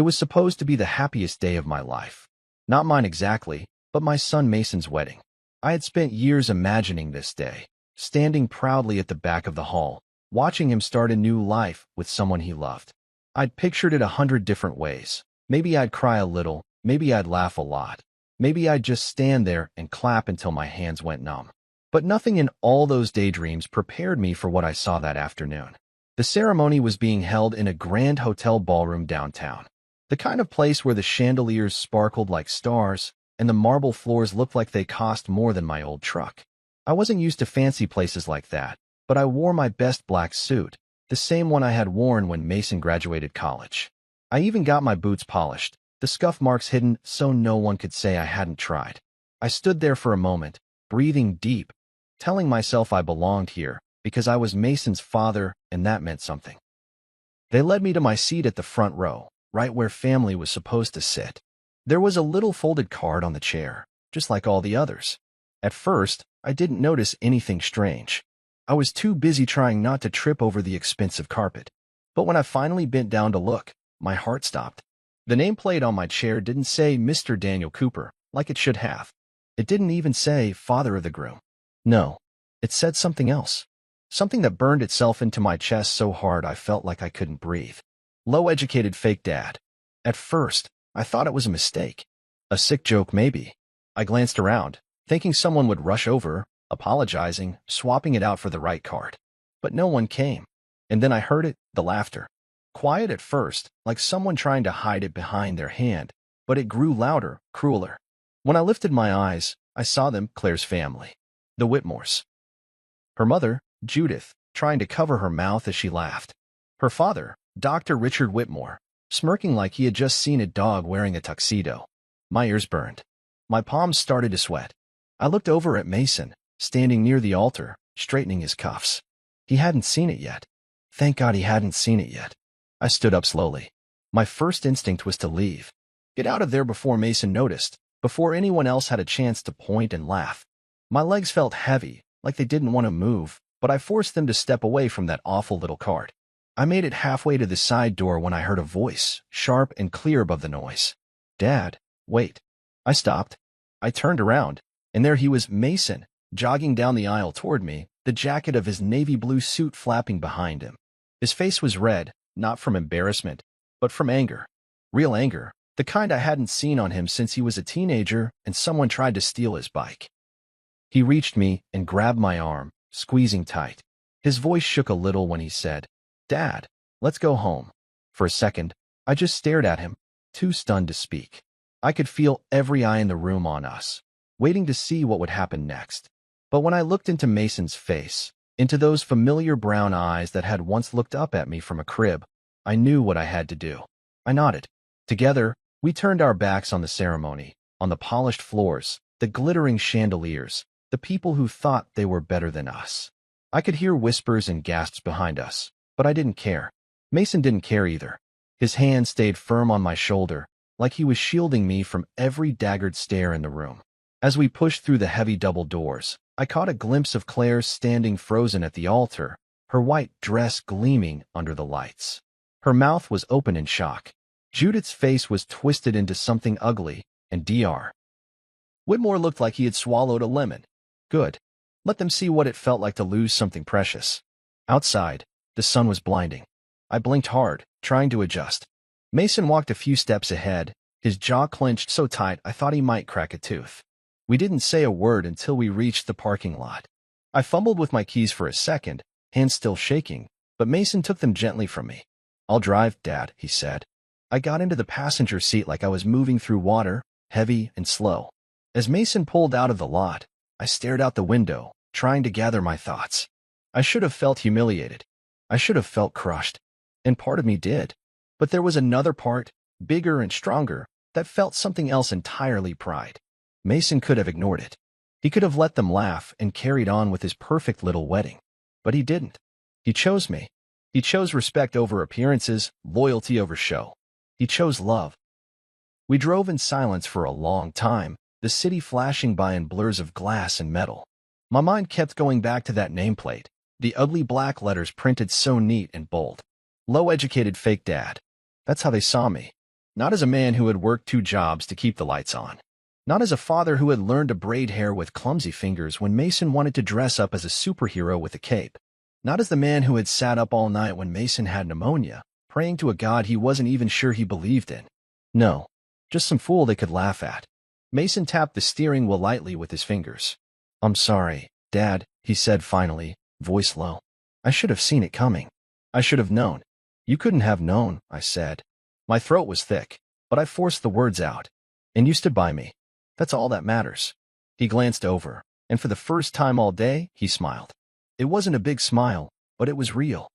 It was supposed to be the happiest day of my life. Not mine exactly, but my son Mason's wedding. I had spent years imagining this day, standing proudly at the back of the hall, watching him start a new life with someone he loved. I'd pictured it 100 different ways. Maybe I'd cry a little, maybe I'd laugh a lot, maybe I'd just stand there and clap until my hands went numb. But nothing in all those daydreams prepared me for what I saw that afternoon. The ceremony was being held in a grand hotel ballroom downtown, the kind of place where the chandeliers sparkled like stars and the marble floors looked like they cost more than my old truck. I wasn't used to fancy places like that, but I wore my best black suit, the same one I had worn when Mason graduated college. I even got my boots polished, the scuff marks hidden so no one could say I hadn't tried. I stood there for a moment, breathing deep, telling myself I belonged here because I was Mason's father and that meant something. They led me to my seat at the front row, right where family was supposed to sit. There was a little folded card on the chair, just like all the others. At first, I didn't notice anything strange. I was too busy trying not to trip over the expensive carpet. But when I finally bent down to look, my heart stopped. The nameplate on my chair didn't say Mr. Daniel Cooper, like it should have. It didn't even say father of the groom. No, it said something else. Something that burned itself into my chest so hard I felt like I couldn't breathe. Low-educated fake dad. At first, I thought it was a mistake. A sick joke maybe. I glanced around, thinking someone would rush over, apologizing, swapping it out for the right card. But no one came. And then I heard it, the laughter. Quiet at first, like someone trying to hide it behind their hand, but it grew louder, crueler. When I lifted my eyes, I saw them, Claire's family. The Whitmores. Her mother, Judith, trying to cover her mouth as she laughed. Her father, Dr. Richard Whitmore, smirking like he had just seen a dog wearing a tuxedo. My ears burned. My palms started to sweat. I looked over at Mason, standing near the altar, straightening his cuffs. He hadn't seen it yet. Thank God he hadn't seen it yet. I stood up slowly. My first instinct was to leave. Get out of there before Mason noticed, before anyone else had a chance to point and laugh. My legs felt heavy, like they didn't want to move, but I forced them to step away from that awful little card. I made it halfway to the side door when I heard a voice, sharp and clear above the noise. Dad, wait. I stopped. I turned around, and there he was, Mason, jogging down the aisle toward me, the jacket of his navy blue suit flapping behind him. His face was red, not from embarrassment, but from anger. Real anger, the kind I hadn't seen on him since he was a teenager and someone tried to steal his bike. He reached me and grabbed my arm, squeezing tight. His voice shook a little when he said, Dad, let's go home. For a second, I just stared at him, too stunned to speak. I could feel every eye in the room on us, waiting to see what would happen next. But when I looked into Mason's face, into those familiar brown eyes that had once looked up at me from a crib, I knew what I had to do. I nodded. Together, we turned our backs on the ceremony, on the polished floors, the glittering chandeliers, the people who thought they were better than us. I could hear whispers and gasps behind us, but I didn't care. Mason didn't care either. His hand stayed firm on my shoulder, like he was shielding me from every daggered stare in the room. As we pushed through the heavy double doors, I caught a glimpse of Claire standing frozen at the altar, her white dress gleaming under the lights. Her mouth was open in shock. Judith's face was twisted into something ugly, and Dr. Whitmore looked like he had swallowed a lemon. Good. Let them see what it felt like to lose something precious. Outside, the sun was blinding. I blinked hard, trying to adjust. Mason walked a few steps ahead, his jaw clenched so tight I thought he might crack a tooth. We didn't say a word until we reached the parking lot. I fumbled with my keys for a second, hands still shaking, but Mason took them gently from me. I'll drive, Dad, he said. I got into the passenger seat like I was moving through water, heavy and slow. As Mason pulled out of the lot, I stared out the window, trying to gather my thoughts. I should have felt humiliated. I should have felt crushed. And part of me did. But there was another part, bigger and stronger, that felt something else entirely: pride. Mason could have ignored it. He could have let them laugh and carried on with his perfect little wedding. But he didn't. He chose me. He chose respect over appearances, loyalty over show. He chose love. We drove in silence for a long time, the city flashing by in blurs of glass and metal. My mind kept going back to that nameplate, the ugly black letters printed so neat and bold. Low-educated fake dad. That's how they saw me. Not as a man who had worked 2 jobs to keep the lights on. Not as a father who had learned to braid hair with clumsy fingers when Mason wanted to dress up as a superhero with a cape. Not as the man who had sat up all night when Mason had pneumonia, praying to a god he wasn't even sure he believed in. No, just some fool they could laugh at. Mason tapped the steering wheel lightly with his fingers. "I'm sorry, Dad," he said finally, voice low. "I should have seen it coming. I should have known." "You couldn't have known," I said. My throat was thick, but I forced the words out. "And you stood by me. That's all that matters." He glanced over, and for the first time all day, he smiled. It wasn't a big smile, but it was real.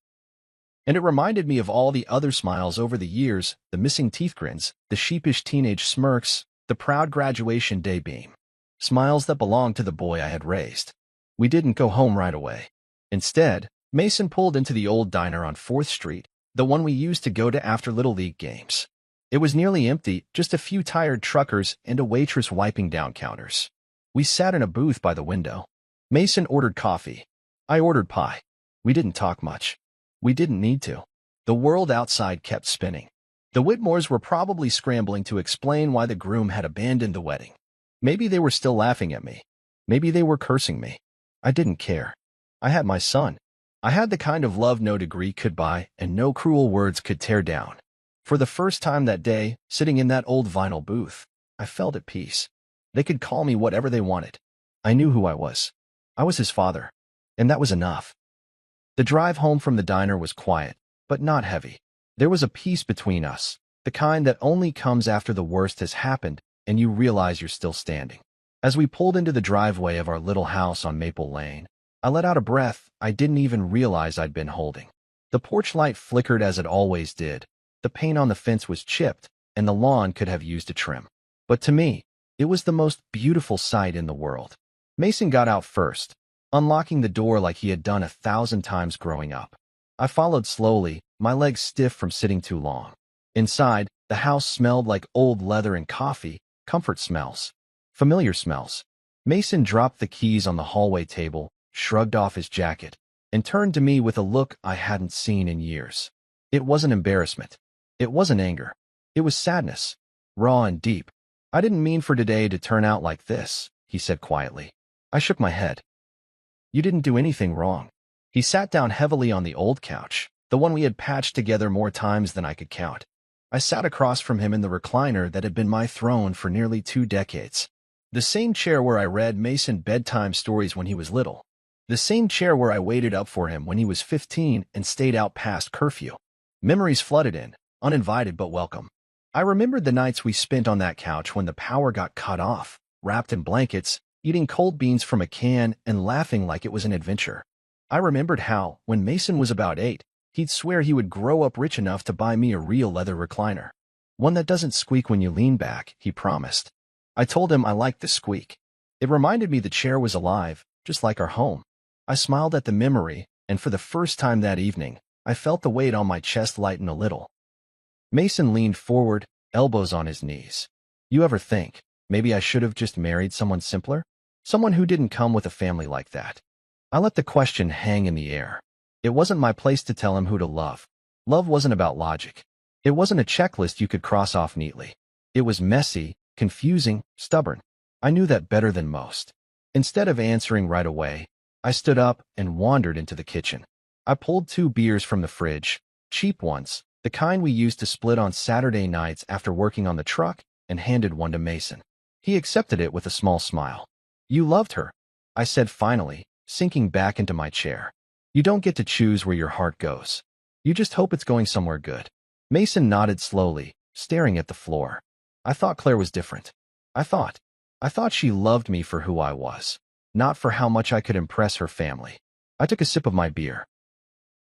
And it reminded me of all the other smiles over the years, the missing teeth grins, the sheepish teenage smirks, the proud graduation day beam. Smiles that belonged to the boy I had raised. We didn't go home right away. Instead, Mason pulled into the old diner on 4th Street, the one we used to go to after Little League games. It was nearly empty, just a few tired truckers and a waitress wiping down counters. We sat in a booth by the window. Mason ordered coffee. I ordered pie. We didn't talk much. We didn't need to. The world outside kept spinning. The Whitmores were probably scrambling to explain why the groom had abandoned the wedding. Maybe they were still laughing at me. Maybe they were cursing me. I didn't care. I had my son. I had the kind of love no degree could buy and no cruel words could tear down. For the first time that day, sitting in that old vinyl booth, I felt at peace. They could call me whatever they wanted. I knew who I was. I was his father. And that was enough. The drive home from the diner was quiet, but not heavy. There was a peace between us, the kind that only comes after the worst has happened and you realize you're still standing. As we pulled into the driveway of our little house on Maple Lane, I let out a breath I didn't even realize I'd been holding. The porch light flickered as it always did. The paint on the fence was chipped, and the lawn could have used a trim. But to me, it was the most beautiful sight in the world. Mason got out first, unlocking the door like he had done 1,000 times growing up. I followed slowly, my legs stiff from sitting too long. Inside, the house smelled like old leather and coffee, comfort smells. Familiar smells. Mason dropped the keys on the hallway table, shrugged off his jacket, and turned to me with a look I hadn't seen in years. It wasn't embarrassment. It wasn't anger. It was sadness, raw and deep. "I didn't mean for today to turn out like this," he said quietly. I shook my head. "You didn't do anything wrong." He sat down heavily on the old couch, the one we had patched together more times than I could count. I sat across from him in the recliner that had been my throne for nearly 2 decades. The same chair where I read Mason bedtime stories when he was little. The same chair where I waited up for him when he was 15 and stayed out past curfew. Memories flooded in, uninvited but welcome. I remembered the nights we spent on that couch when the power got cut off, wrapped in blankets, eating cold beans from a can and laughing like it was an adventure. I remembered how, when Mason was about 8, he'd swear he would grow up rich enough to buy me a real leather recliner. One that doesn't squeak when you lean back, he promised. I told him I liked the squeak. It reminded me the chair was alive, just like our home. I smiled at the memory, and for the first time that evening, I felt the weight on my chest lighten a little. Mason leaned forward, elbows on his knees. "You ever think, maybe I should have just married someone simpler? Someone who didn't come with a family like that?" I let the question hang in the air. It wasn't my place to tell him who to love. Love wasn't about logic. It wasn't a checklist you could cross off neatly. It was messy, confusing, stubborn. I knew that better than most. Instead of answering right away, I stood up and wandered into the kitchen. I pulled 2 beers from the fridge, cheap ones, the kind we used to split on Saturday nights after working on the truck, and handed one to Mason. He accepted it with a small smile. "You loved her," I said finally, sinking back into my chair. "You don't get to choose where your heart goes. You just hope it's going somewhere good." Mason nodded slowly, staring at the floor. I thought Claire was different. I thought she loved me for who I was, not for how much I could impress her family. I took a sip of my beer.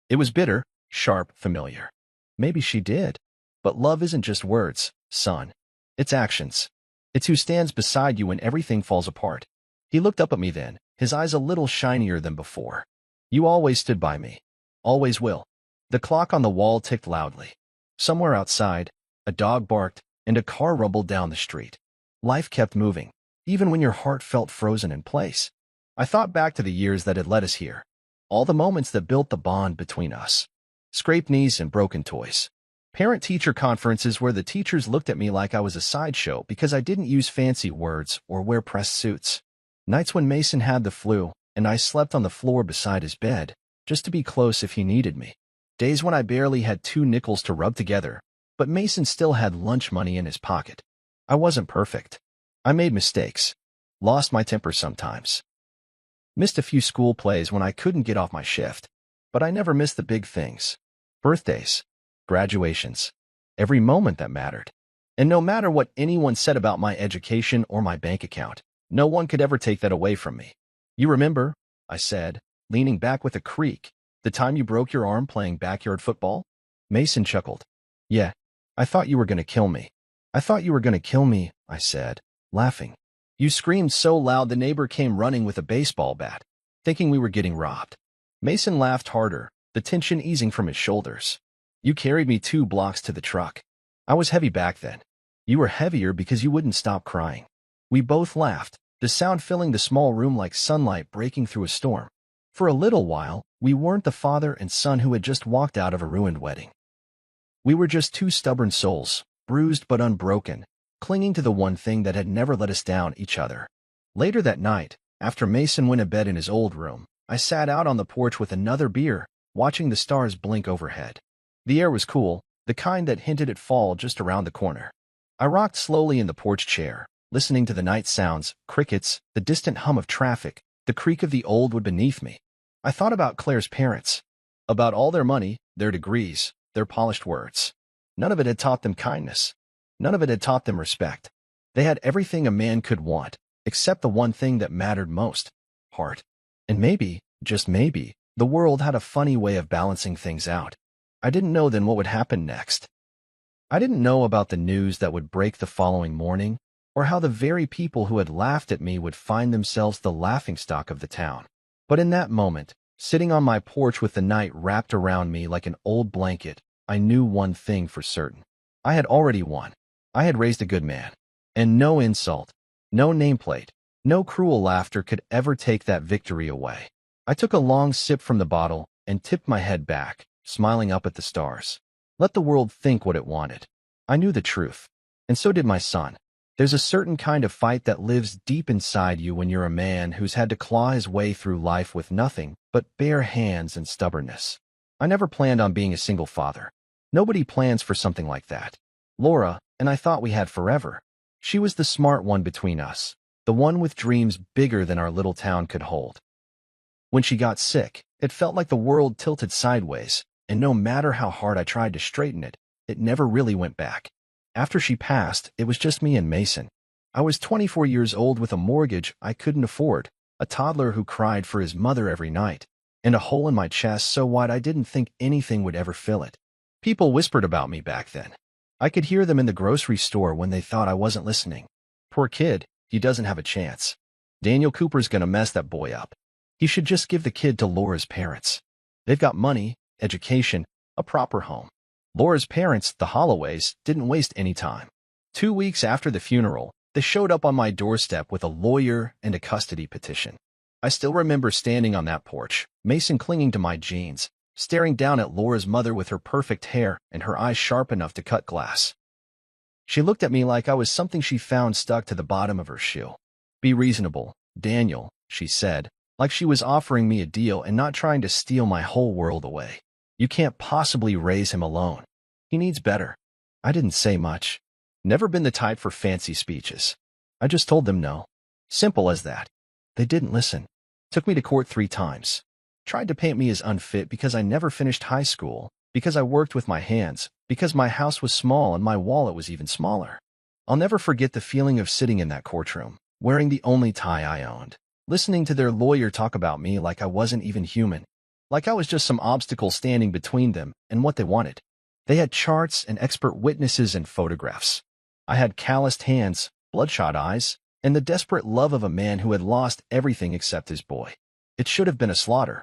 It was bitter, sharp, familiar. Maybe she did. But love isn't just words, son. It's actions. It's who stands beside you when everything falls apart. He looked up at me then, his eyes a little shinier than before. "You always stood by me. Always will." The clock on the wall ticked loudly. Somewhere outside, a dog barked, and a car rumbled down the street. Life kept moving, even when your heart felt frozen in place. I thought back to the years that had led us here. All the moments that built the bond between us. Scraped knees and broken toys. Parent-teacher conferences where the teachers looked at me like I was a sideshow because I didn't use fancy words or wear pressed suits. Nights when Mason had the flu, and I slept on the floor beside his bed, just to be close if he needed me. Days when I barely had 2 nickels to rub together, but Mason still had lunch money in his pocket. I wasn't perfect. I made mistakes. Lost my temper sometimes. Missed a few school plays when I couldn't get off my shift. But I never missed the big things. Birthdays. Graduations. Every moment that mattered. And no matter what anyone said about my education or my bank account, no one could ever take that away from me. You remember, I said, leaning back with a creak, the time you broke your arm playing backyard football? Mason chuckled. Yeah, I thought you were going to kill me. I thought you were going to kill me, I said, laughing. You screamed so loud the neighbor came running with a baseball bat, thinking we were getting robbed. Mason laughed harder, the tension easing from his shoulders. You carried me 2 blocks to the truck. I was heavy back then. You were heavier because you wouldn't stop crying. We both laughed, the sound filling the small room like sunlight breaking through a storm. For a little while, we weren't the father and son who had just walked out of a ruined wedding. We were just 2 stubborn souls, bruised but unbroken, clinging to the one thing that had never let us down, each other. Later that night, after Mason went to bed in his old room, I sat out on the porch with another beer, watching the stars blink overhead. The air was cool, the kind that hinted at fall just around the corner. I rocked slowly in the porch chair, listening to the night sounds, crickets, the distant hum of traffic, the creak of the old wood beneath me. I thought about Claire's parents, about all their money, their degrees, their polished words. None of it had taught them kindness. None of it had taught them respect. They had everything a man could want, except the one thing that mattered most: heart. And maybe, just maybe, the world had a funny way of balancing things out. I didn't know then what would happen next. I didn't know about the news that would break the following morning, or how the very people who had laughed at me would find themselves the laughingstock of the town. But in that moment, sitting on my porch with the night wrapped around me like an old blanket, I knew one thing for certain. I had already won. I had raised a good man. And no insult, no nameplate, no cruel laughter could ever take that victory away. I took a long sip from the bottle and tipped my head back, smiling up at the stars. Let the world think what it wanted. I knew the truth. And so did my son. There's a certain kind of fight that lives deep inside you when you're a man who's had to claw his way through life with nothing but bare hands and stubbornness. I never planned on being a single father. Nobody plans for something like that. Laura and I thought we had forever. She was the smart one between us, the one with dreams bigger than our little town could hold. When she got sick, it felt like the world tilted sideways, and no matter how hard I tried to straighten it, it never really went back. After she passed, it was just me and Mason. I was 24 years old with a mortgage I couldn't afford, a toddler who cried for his mother every night, and a hole in my chest so wide I didn't think anything would ever fill it. People whispered about me back then. I could hear them in the grocery store when they thought I wasn't listening. Poor kid, he doesn't have a chance. Daniel Cooper's gonna mess that boy up. He should just give the kid to Laura's parents. They've got money, education, a proper home. Laura's parents, the Holloways, didn't waste any time. 2 weeks after the funeral, they showed up on my doorstep with a lawyer and a custody petition. I still remember standing on that porch, Mason clinging to my jeans, staring down at Laura's mother with her perfect hair and her eyes sharp enough to cut glass. She looked at me like I was something she found stuck to the bottom of her shoe. Be reasonable, Daniel, she said, like she was offering me a deal and not trying to steal my whole world away. You can't possibly raise him alone. He needs better. I didn't say much. Never been the type for fancy speeches. I just told them no. Simple as that. They didn't listen. Took me to court 3 times. Tried to paint me as unfit because I never finished high school, because I worked with my hands, because my house was small and my wallet was even smaller. I'll never forget the feeling of sitting in that courtroom, wearing the only tie I owned, listening to their lawyer talk about me like I wasn't even human, like I was just some obstacle standing between them and what they wanted. They had charts and expert witnesses and photographs. I had calloused hands, bloodshot eyes, and the desperate love of a man who had lost everything except his boy. It should have been a slaughter.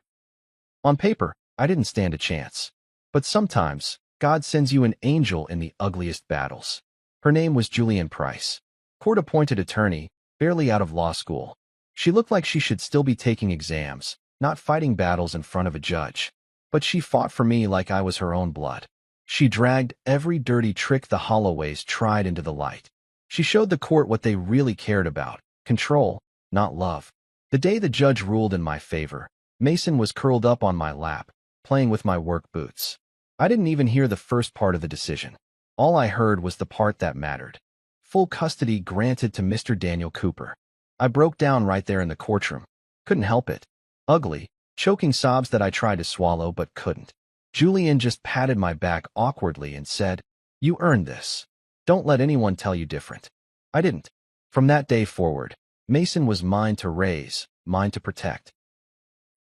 On paper, I didn't stand a chance. But sometimes, God sends you an angel in the ugliest battles. Her name was Julianne Price, court-appointed attorney, barely out of law school. She looked like she should still be taking exams, not fighting battles in front of a judge. But she fought for me like I was her own blood. She dragged every dirty trick the Holloways tried into the light. She showed the court what they really cared about: control, not love. The day the judge ruled in my favor, Mason was curled up on my lap, playing with my work boots. I didn't even hear the first part of the decision. All I heard was the part that mattered. Full custody granted to Mr. Daniel Cooper. I broke down right there in the courtroom. Couldn't help it. Ugly, choking sobs that I tried to swallow but couldn't. Julian just patted my back awkwardly and said, "You earned this. Don't let anyone tell you different." I didn't. From that day forward, Mason was mine to raise, mine to protect.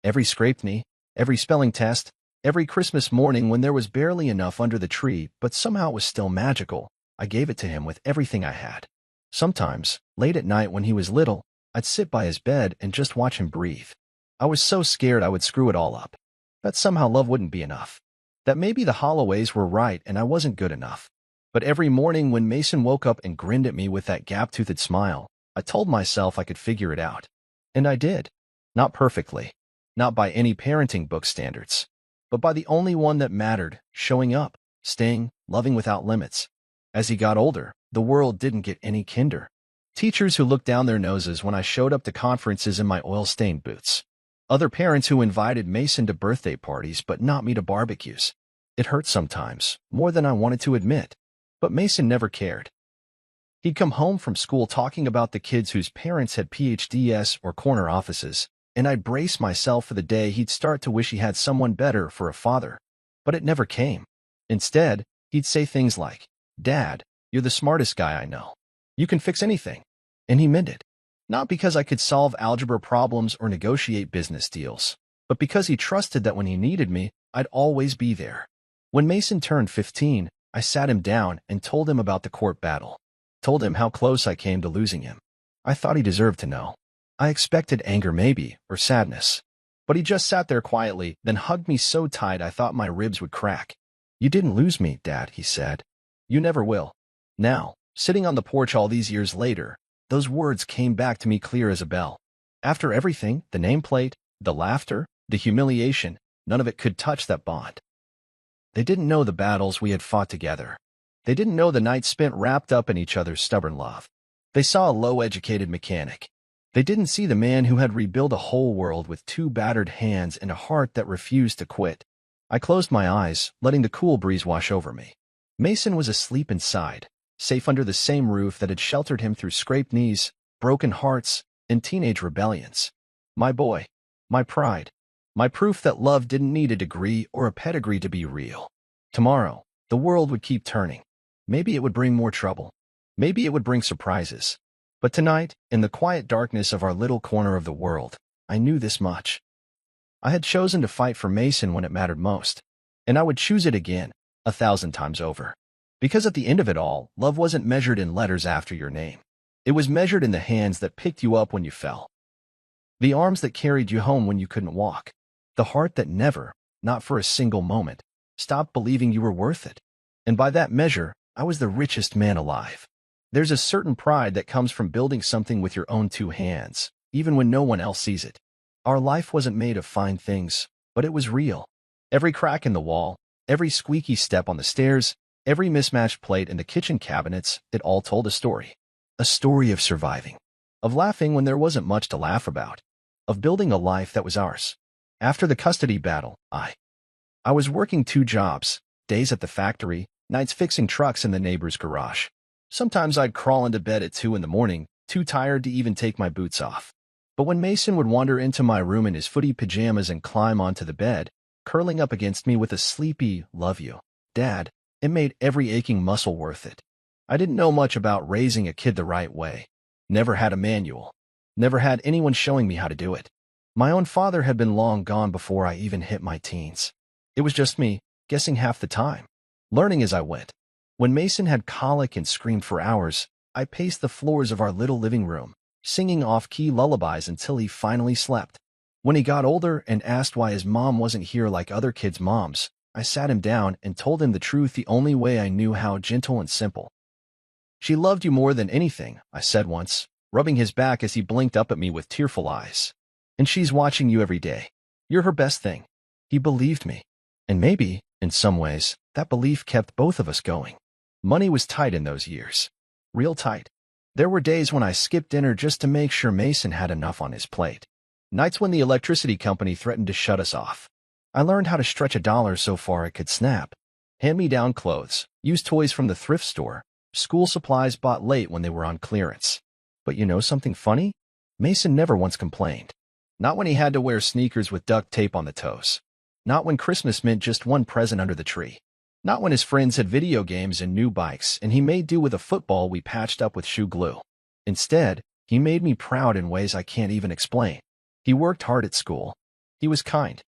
Every scraped knee, every spelling test, every Christmas morning when there was barely enough under the tree, but somehow it was still magical, I gave it to him with everything I had. Sometimes, late at night when he was little, I'd sit by his bed and just watch him breathe. I was so scared I would screw it all up. That somehow love wouldn't be enough. That maybe the Holloways were right and I wasn't good enough. But every morning when Mason woke up and grinned at me with that gap-toothed smile, I told myself I could figure it out. And I did. Not perfectly. Not by any parenting book standards. But by the only one that mattered: showing up, staying, loving without limits. As he got older, the world didn't get any kinder. Teachers who looked down their noses when I showed up to conferences in my oil-stained boots. Other parents who invited Mason to birthday parties but not me to barbecues. It hurt sometimes, more than I wanted to admit. But Mason never cared. He'd come home from school talking about the kids whose parents had PhDs or corner offices, and I'd brace myself for the day he'd start to wish he had someone better for a father. But it never came. Instead, he'd say things like, "Dad, you're the smartest guy I know. You can fix anything." And he meant it. Not because I could solve algebra problems or negotiate business deals, but because he trusted that when he needed me, I'd always be there. When Mason turned 15, I sat him down and told him about the court battle. Told him how close I came to losing him. I thought he deserved to know. I expected anger maybe, or sadness. But he just sat there quietly, then hugged me so tight I thought my ribs would crack. "You didn't lose me, Dad," he said. "You never will." Now, sitting on the porch all these years later, those words came back to me clear as a bell. After everything, the nameplate, the laughter, the humiliation, none of it could touch that bond. They didn't know the battles we had fought together. They didn't know the nights spent wrapped up in each other's stubborn love. They saw a low-educated mechanic. They didn't see the man who had rebuilt a whole world with 2 battered hands and a heart that refused to quit. I closed my eyes, letting the cool breeze wash over me. Mason was asleep inside, safe under the same roof that had sheltered him through scraped knees, broken hearts, and teenage rebellions. My boy, my pride, my proof that love didn't need a degree or a pedigree to be real. Tomorrow, the world would keep turning. Maybe it would bring more trouble. Maybe it would bring surprises. But tonight, in the quiet darkness of our little corner of the world, I knew this much. I had chosen to fight for Mason when it mattered most, and I would choose it again, 1,000 times over. Because at the end of it all, love wasn't measured in letters after your name. It was measured in the hands that picked you up when you fell. The arms that carried you home when you couldn't walk. The heart that never, not for a single moment, stopped believing you were worth it. And by that measure, I was the richest man alive. There's a certain pride that comes from building something with your own 2 hands, even when no one else sees it. Our life wasn't made of fine things, but it was real. Every crack in the wall, every squeaky step on the stairs, every mismatched plate in the kitchen cabinets, it all told a story. A story of surviving. Of laughing when there wasn't much to laugh about. Of building a life that was ours. After the custody battle, I was working 2 jobs, days at the factory, nights fixing trucks in the neighbor's garage. Sometimes I'd crawl into bed at 2 in the morning, too tired to even take my boots off. But when Mason would wander into my room in his footy pajamas and climb onto the bed, curling up against me with a sleepy, "Love you, Dad," it made every aching muscle worth it. I didn't know much about raising a kid the right way. Never had a manual. Never had anyone showing me how to do it. My own father had been long gone before I even hit my teens. It was just me, guessing half the time, learning as I went. When Mason had colic and screamed for hours, I paced the floors of our little living room, singing off-key lullabies until he finally slept. When he got older and asked why his mom wasn't here like other kids' moms, I sat him down and told him the truth the only way I knew how, gentle and simple. "She loved you more than anything," I said once, rubbing his back as he blinked up at me with tearful eyes. "And she's watching you every day. You're her best thing." He believed me. And maybe, in some ways, That belief kept both of us going. Money was tight in those years. Real tight. There were days when I skipped dinner just to make sure Mason had enough on his plate. Nights when the electricity company threatened to shut us off. I learned how to stretch $1 so far it could snap. Hand-me-down clothes, used toys from the thrift store, school supplies bought late when they were on clearance. But you know something funny? Mason never once complained. Not when he had to wear sneakers with duct tape on the toes. Not when Christmas meant just one present under the tree. Not when his friends had video games and new bikes and he made do with a football we patched up with shoe glue. Instead, he made me proud in ways I can't even explain. He worked hard at school. He was kind.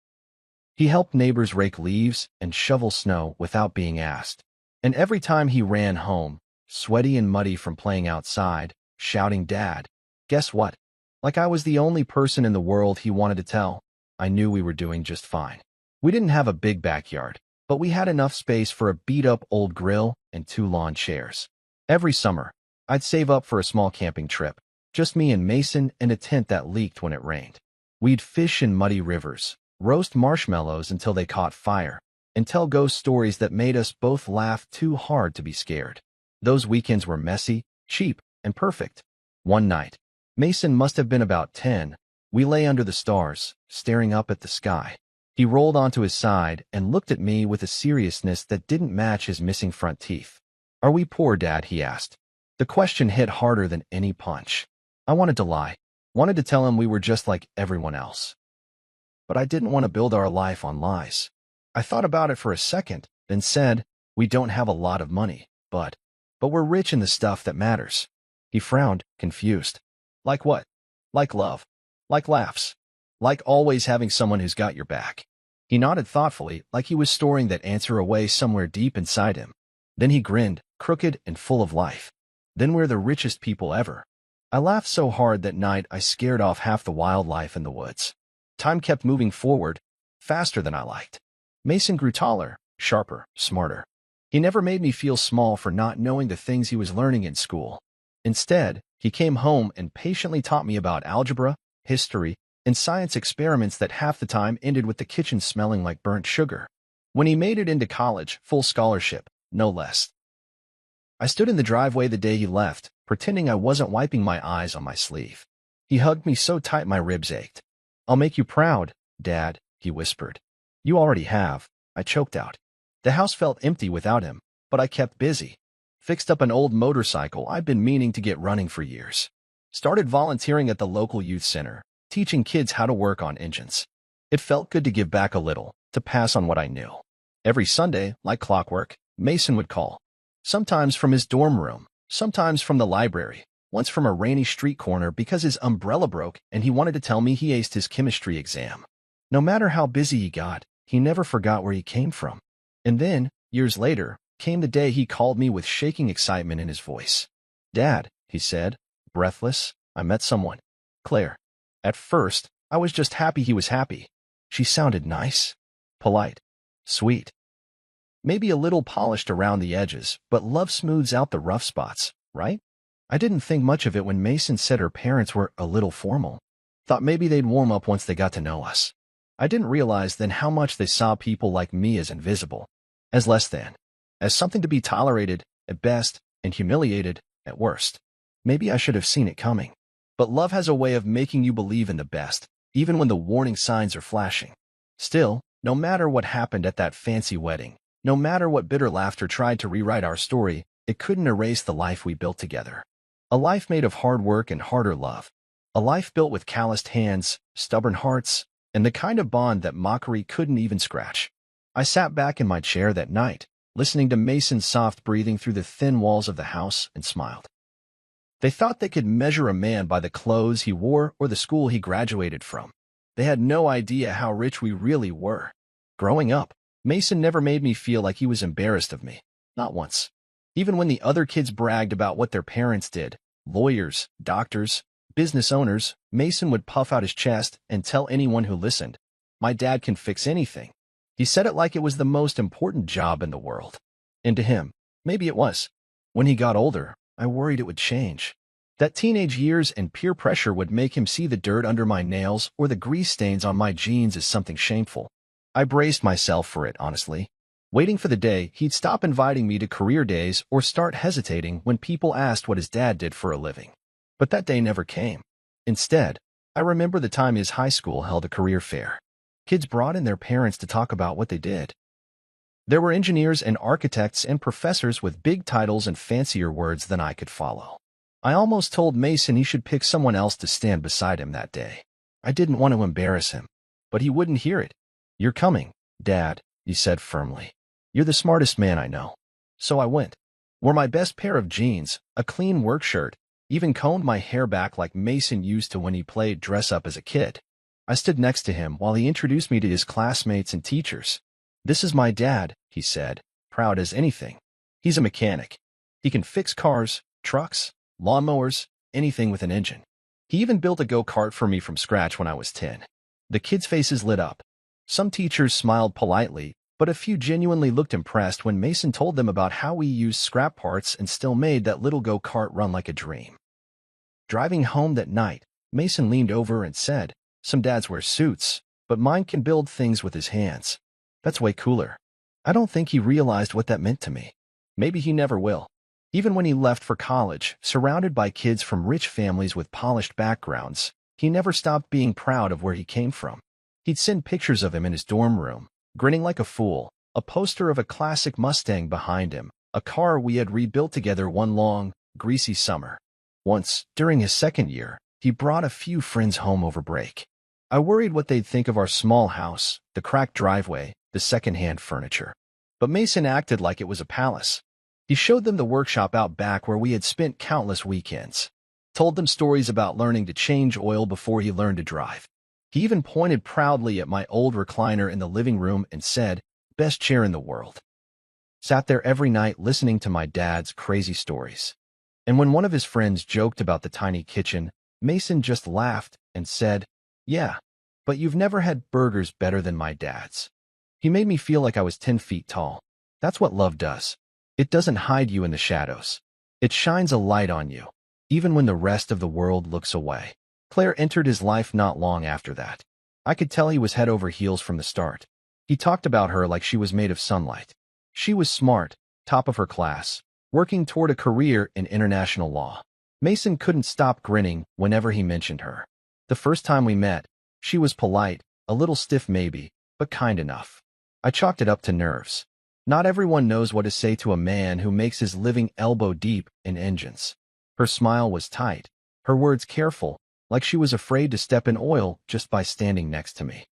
He helped neighbors rake leaves and shovel snow without being asked. And every time he ran home, sweaty and muddy from playing outside, shouting, "Dad," guess what? Like I was the only person in the world he wanted to tell, I knew we were doing just fine. We didn't have a big backyard, but we had enough space for a beat-up old grill and 2 lawn chairs. Every summer, I'd save up for a small camping trip, just me and Mason and a tent that leaked when it rained. We'd fish in muddy rivers, roast marshmallows until they caught fire, and tell ghost stories that made us both laugh too hard to be scared. Those weekends were messy, cheap, and perfect. One night, Mason must have been about 10, we lay under the stars, staring up at the sky. He rolled onto his side and looked at me with a seriousness that didn't match his missing front teeth. "Are we poor, Dad?" he asked. The question hit harder than any punch. I wanted to lie, wanted to tell him we were just like everyone else. But I didn't want to build our life on lies. I thought about it for a second, then said, "We don't have a lot of money, but we're rich in the stuff that matters." He frowned, confused. "Like what?" "Like love. Like laughs. Like always having someone who's got your back." He nodded thoughtfully, like he was storing that answer away somewhere deep inside him. Then he grinned, crooked and full of life. "Then we're the richest people ever." I laughed so hard that night I scared off half the wildlife in the woods. Time kept moving forward, faster than I liked. Mason grew taller, sharper, smarter. He never made me feel small for not knowing the things he was learning in school. Instead, he came home and patiently taught me about algebra, history, and science experiments that half the time ended with the kitchen smelling like burnt sugar. When he made it into college, full scholarship, no less. I stood in the driveway the day he left, pretending I wasn't wiping my eyes on my sleeve. He hugged me so tight my ribs ached. "I'll make you proud, Dad," he whispered. "You already have," I choked out. The house felt empty without him, but I kept busy. Fixed up an old motorcycle I'd been meaning to get running for years. Started volunteering at the local youth center, teaching kids how to work on engines. It felt good to give back a little, to pass on what I knew. Every Sunday, like clockwork, Mason would call. Sometimes from his dorm room, sometimes from the library, once from a rainy street corner because his umbrella broke and he wanted to tell me he aced his chemistry exam. No matter how busy he got, he never forgot where he came from. And then, years later, came the day he called me with shaking excitement in his voice. "Dad," he said, breathless, "I met someone. Claire." At first, I was just happy he was happy. She sounded nice, polite, sweet. Maybe a little polished around the edges, but love smooths out the rough spots, right? I didn't think much of it when Mason said her parents were a little formal. Thought maybe they'd warm up once they got to know us. I didn't realize then how much they saw people like me as invisible, as less than, as something to be tolerated, at best, and humiliated, at worst. Maybe I should have seen it coming. But love has a way of making you believe in the best, even when the warning signs are flashing. Still, no matter what happened at that fancy wedding, no matter what bitter laughter tried to rewrite our story, it couldn't erase the life we built together. A life made of hard work and harder love. A life built with calloused hands, stubborn hearts, and the kind of bond that mockery couldn't even scratch. I sat back in my chair that night, listening to Mason's soft breathing through the thin walls of the house, and smiled. They thought they could measure a man by the clothes he wore or the school he graduated from. They had no idea how rich we really were. Growing up, Mason never made me feel like he was embarrassed of me. Not once. Even when the other kids bragged about what their parents did, lawyers, doctors, business owners, Mason would puff out his chest and tell anyone who listened, "My dad can fix anything." He said it like it was the most important job in the world. And to him, maybe it was. When he got older, I worried it would change. That teenage years and peer pressure would make him see the dirt under my nails or the grease stains on my jeans as something shameful. I braced myself for it, honestly. Waiting for the day, he'd stop inviting me to career days or start hesitating when people asked what his dad did for a living. But that day never came. Instead, I remember the time his high school held a career fair. Kids brought in their parents to talk about what they did. There were engineers and architects and professors with big titles and fancier words than I could follow. I almost told Mason he should pick someone else to stand beside him that day. I didn't want to embarrass him, but he wouldn't hear it. "You're coming, Dad," he said firmly. "You're the smartest man I know." So I went. Wore my best pair of jeans, a clean work shirt, even combed my hair back like Mason used to when he played dress-up as a kid. I stood next to him while he introduced me to his classmates and teachers. "This is my dad," he said, proud as anything. "He's a mechanic. He can fix cars, trucks, lawnmowers, anything with an engine. He even built a go-kart for me from scratch when I was 10. The kids' faces lit up. Some teachers smiled politely, but a few genuinely looked impressed when Mason told them about how we used scrap parts and still made that little go-kart run like a dream. Driving home that night, Mason leaned over and said, "Some dads wear suits, but mine can build things with his hands. That's way cooler." I don't think he realized what that meant to me. Maybe he never will. Even when he left for college, surrounded by kids from rich families with polished backgrounds, he never stopped being proud of where he came from. He'd send pictures of him in his dorm room, grinning like a fool, a poster of a classic Mustang behind him, a car we had rebuilt together one long, greasy summer. Once, during his second year, he brought a few friends home over break. I worried what they'd think of our small house, the cracked driveway, the second-hand furniture. But Mason acted like it was a palace. He showed them the workshop out back where we had spent countless weekends. Told them stories about learning to change oil before he learned to drive. He even pointed proudly at my old recliner in the living room and said, "Best chair in the world." Sat there every night listening to my dad's crazy stories. And when one of his friends joked about the tiny kitchen, Mason just laughed and said, "Yeah, but you've never had burgers better than my dad's." He made me feel like I was 10 feet tall. That's what love does. It doesn't hide you in the shadows. It shines a light on you, even when the rest of the world looks away. Claire entered his life not long after that. I could tell he was head over heels from the start. He talked about her like she was made of sunlight. She was smart, top of her class, working toward a career in international law. Mason couldn't stop grinning whenever he mentioned her. The first time we met, she was polite, a little stiff maybe, but kind enough. I chalked it up to nerves. Not everyone knows what to say to a man who makes his living elbow-deep in engines. Her smile was tight, her words careful, like she was afraid to step in oil just by standing next to me.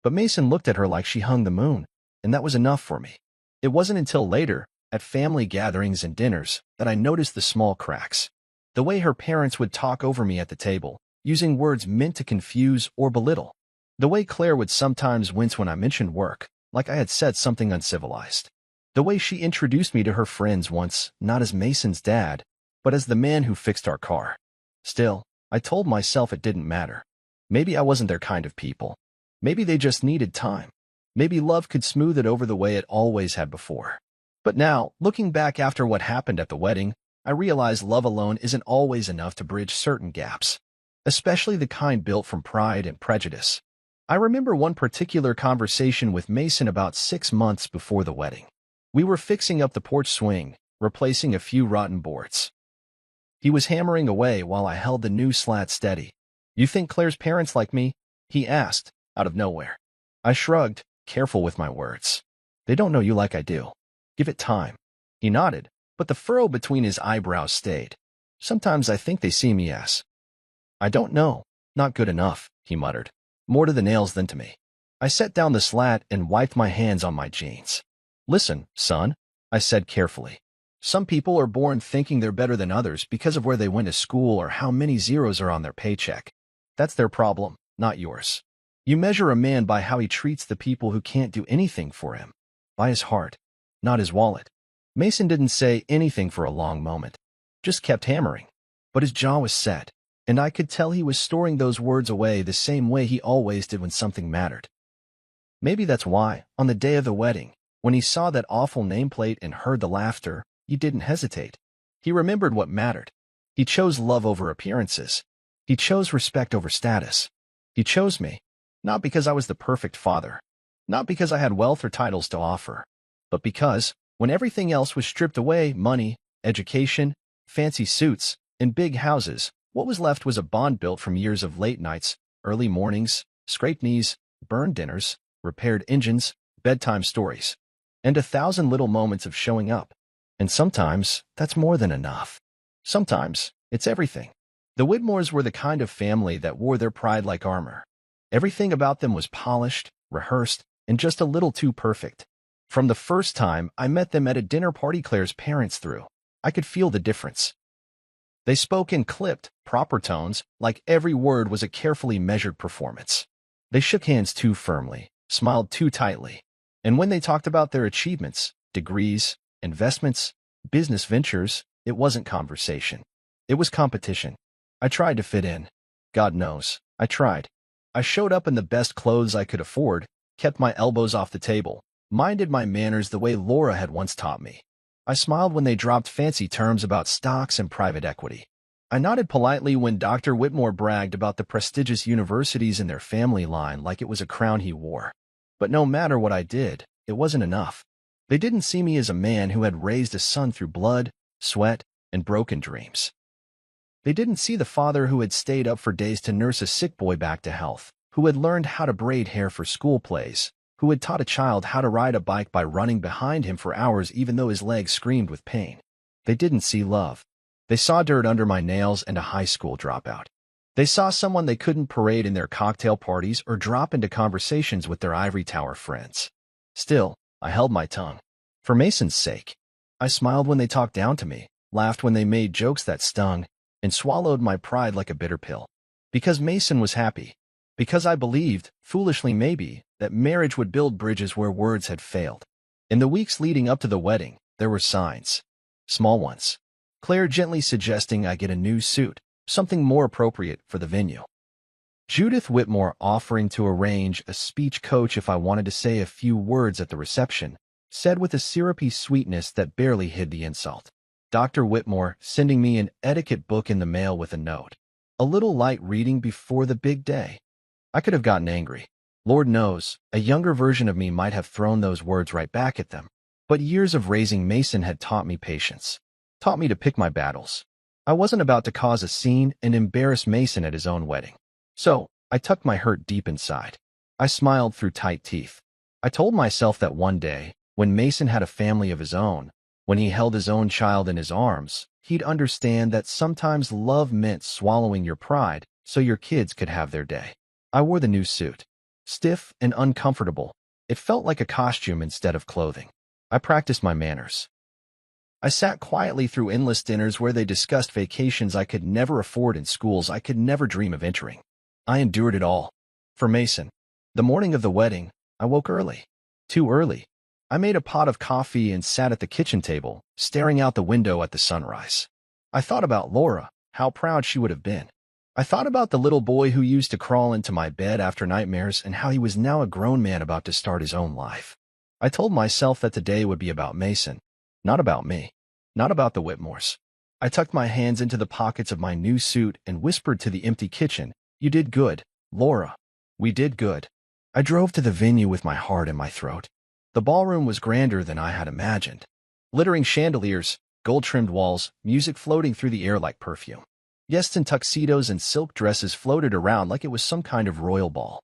But Mason looked at her like she hung the moon, and that was enough for me. It wasn't until later, at family gatherings and dinners, that I noticed the small cracks. The way her parents would talk over me at the table, using words meant to confuse or belittle. The way Claire would sometimes wince when I mentioned work, like I had said something uncivilized. The way she introduced me to her friends once, not as Mason's dad, but as the man who fixed our car. Still, I told myself it didn't matter. Maybe I wasn't their kind of people. Maybe they just needed time. Maybe love could smooth it over the way it always had before. But now, looking back after what happened at the wedding, I realize love alone isn't always enough to bridge certain gaps, especially the kind built from pride and prejudice. I remember one particular conversation with Mason about 6 months before the wedding. We were fixing up the porch swing, replacing a few rotten boards. He was hammering away while I held the new slat steady. "You think Claire's parents like me?" he asked, out of nowhere. I shrugged, careful with my words. "They don't know you like I do. Give it time." He nodded, but the furrow between his eyebrows stayed. "Sometimes I think they see me as." "I don't know. Not good enough," he muttered. "More to the nails than to me." I set down the slat and wiped my hands on my jeans. "Listen, son," I said carefully. "Some people are born thinking they're better than others because of where they went to school or how many zeros are on their paycheck. That's their problem, not yours. You measure a man by how he treats the people who can't do anything for him. By his heart, not his wallet." Mason didn't say anything for a long moment, just kept hammering. But his jaw was set, and I could tell he was storing those words away the same way he always did when something mattered. Maybe that's why, on the day of the wedding, when he saw that awful nameplate and heard the laughter, he didn't hesitate. He remembered what mattered. He chose love over appearances. He chose respect over status. He chose me, not because I was the perfect father, not because I had wealth or titles to offer, but because, when everything else was stripped away, money, education, fancy suits, and big houses, what was left was a bond built from years of late nights, early mornings, scraped knees, burned dinners, repaired engines, bedtime stories, and 1,000 little moments of showing up. And sometimes, that's more than enough. Sometimes, it's everything. The Whitmores were the kind of family that wore their pride like armor. Everything about them was polished, rehearsed, and just a little too perfect. From the first time I met them at a dinner party Claire's parents threw, I could feel the difference. They spoke in clipped, proper tones, like every word was a carefully measured performance. They shook hands too firmly, smiled too tightly, and when they talked about their achievements, degrees, investments, business ventures, it wasn't conversation. It was competition. I tried to fit in. God knows, I tried. I showed up in the best clothes I could afford, kept my elbows off the table, minded my manners the way Laura had once taught me. I smiled when they dropped fancy terms about stocks and private equity. I nodded politely when Dr. Whitmore bragged about the prestigious universities in their family line like it was a crown he wore. But no matter what I did, it wasn't enough. They didn't see me as a man who had raised a son through blood, sweat, and broken dreams. They didn't see the father who had stayed up for days to nurse a sick boy back to health, who had learned how to braid hair for school plays, who had taught a child how to ride a bike by running behind him for hours even though his legs screamed with pain. They didn't see love. They saw dirt under my nails and a high school dropout. They saw someone they couldn't parade in their cocktail parties or drop into conversations with their ivory tower friends. Still, I held my tongue. For Mason's sake. I smiled when they talked down to me, laughed when they made jokes that stung, and swallowed my pride like a bitter pill. Because Mason was happy. Because I believed, foolishly maybe, that marriage would build bridges where words had failed. In the weeks leading up to the wedding, there were signs. Small ones. Claire gently suggesting I get a new suit, something more appropriate for the venue. Judith Whitmore offering to arrange a speech coach if I wanted to say a few words at the reception, said with a syrupy sweetness that barely hid the insult. Dr. Whitmore sending me an etiquette book in the mail with a note. A little light reading before the big day. I could have gotten angry. Lord knows, a younger version of me might have thrown those words right back at them. But years of raising Mason had taught me patience. Taught me to pick my battles. I wasn't about to cause a scene and embarrass Mason at his own wedding. So, I tucked my hurt deep inside. I smiled through tight teeth. I told myself that one day, when Mason had a family of his own, when he held his own child in his arms, he'd understand that sometimes love meant swallowing your pride so your kids could have their day. I wore the new suit. Stiff and uncomfortable, it felt like a costume instead of clothing. I practiced my manners. I sat quietly through endless dinners where they discussed vacations I could never afford and schools I could never dream of entering. I endured it all. For Mason. The morning of the wedding, I woke early. Too early. I made a pot of coffee and sat at the kitchen table, staring out the window at the sunrise. I thought about Laura, how proud she would have been. I thought about the little boy who used to crawl into my bed after nightmares and how he was now a grown man about to start his own life. I told myself that today would be about Mason, not about me, not about the Whitmores. I tucked my hands into the pockets of my new suit and whispered to the empty kitchen, "You did good, Laura. We did good." I drove to the venue with my heart in my throat. The ballroom was grander than I had imagined. Glittering chandeliers, gold-trimmed walls, music floating through the air like perfume. Guests in tuxedos and silk dresses floated around like it was some kind of royal ball.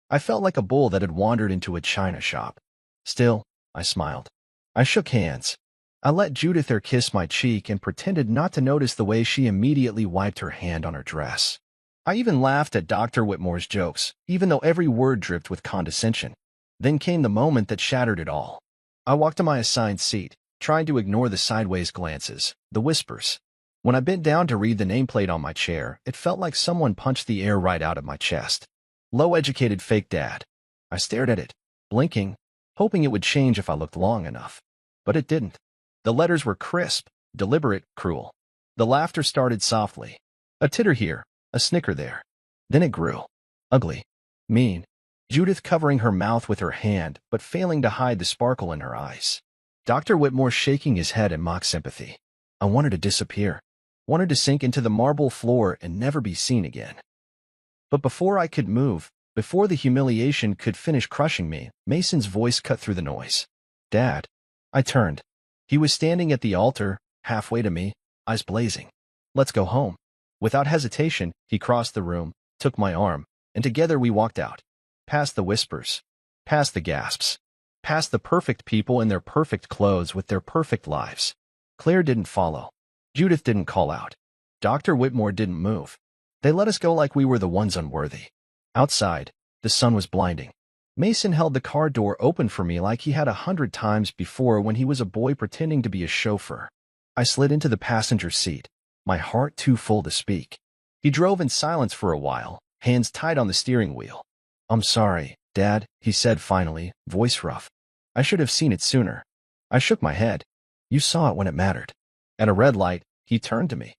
I felt like a bull that had wandered into a china shop. Still, I smiled. I shook hands. I let Judith kiss my cheek and pretended not to notice the way she immediately wiped her hand on her dress. I even laughed at Dr. Whitmore's jokes, even though every word dripped with condescension. Then came the moment that shattered it all. I walked to my assigned seat, trying to ignore the sideways glances, the whispers. When I bent down to read the nameplate on my chair, it felt like someone punched the air right out of my chest. Low-educated fake dad. I stared at it, blinking, hoping it would change if I looked long enough. But it didn't. The letters were crisp, deliberate, cruel. The laughter started softly. A titter here, a snicker there. Then it grew. Ugly. Mean. Judith covering her mouth with her hand, but failing to hide the sparkle in her eyes. Dr. Whitmore shaking his head in mock sympathy. I wanted to disappear. Wanted to sink into the marble floor and never be seen again. But before I could move, before the humiliation could finish crushing me, Mason's voice cut through the noise. Dad. I turned. He was standing at the altar, halfway to me, eyes blazing. Let's go home. Without hesitation, he crossed the room, took my arm, and together we walked out. Past the whispers. Past the gasps. Past the perfect people in their perfect clothes with their perfect lives. Claire didn't follow. Judith didn't call out. Dr. Whitmore didn't move. They let us go like we were the ones unworthy. Outside, the sun was blinding. Mason held the car door open for me like he had 100 times before when he was a boy pretending to be a chauffeur. I slid into the passenger seat, my heart too full to speak. He drove in silence for a while, hands tight on the steering wheel. I'm sorry, Dad, he said finally, voice rough. I should have seen it sooner. I shook my head. You saw it when it mattered. At a red light, he turned to me.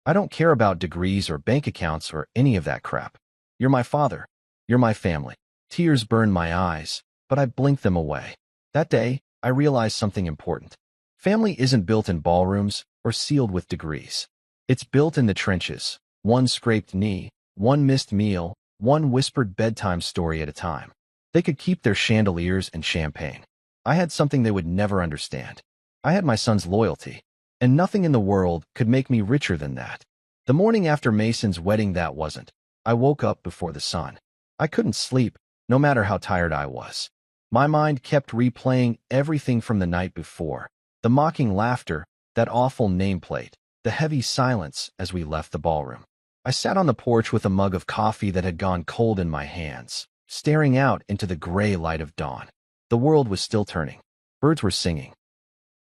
I don't care about degrees or bank accounts or any of that crap. You're my father. You're my family. Tears burned my eyes, but I blinked them away. That day, I realized something important. Family isn't built in ballrooms or sealed with degrees. It's built in the trenches, one scraped knee, one missed meal, one whispered bedtime story at a time. They could keep their chandeliers and champagne. I had something they would never understand. I had my son's loyalty, and nothing in the world could make me richer than that. The morning after Mason's wedding that wasn't. I woke up before the sun. I couldn't sleep, no matter how tired I was. My mind kept replaying everything from the night before. The mocking laughter, that awful nameplate, the heavy silence as we left the ballroom. I sat on the porch with a mug of coffee that had gone cold in my hands, staring out into the gray light of dawn. The world was still turning. Birds were singing.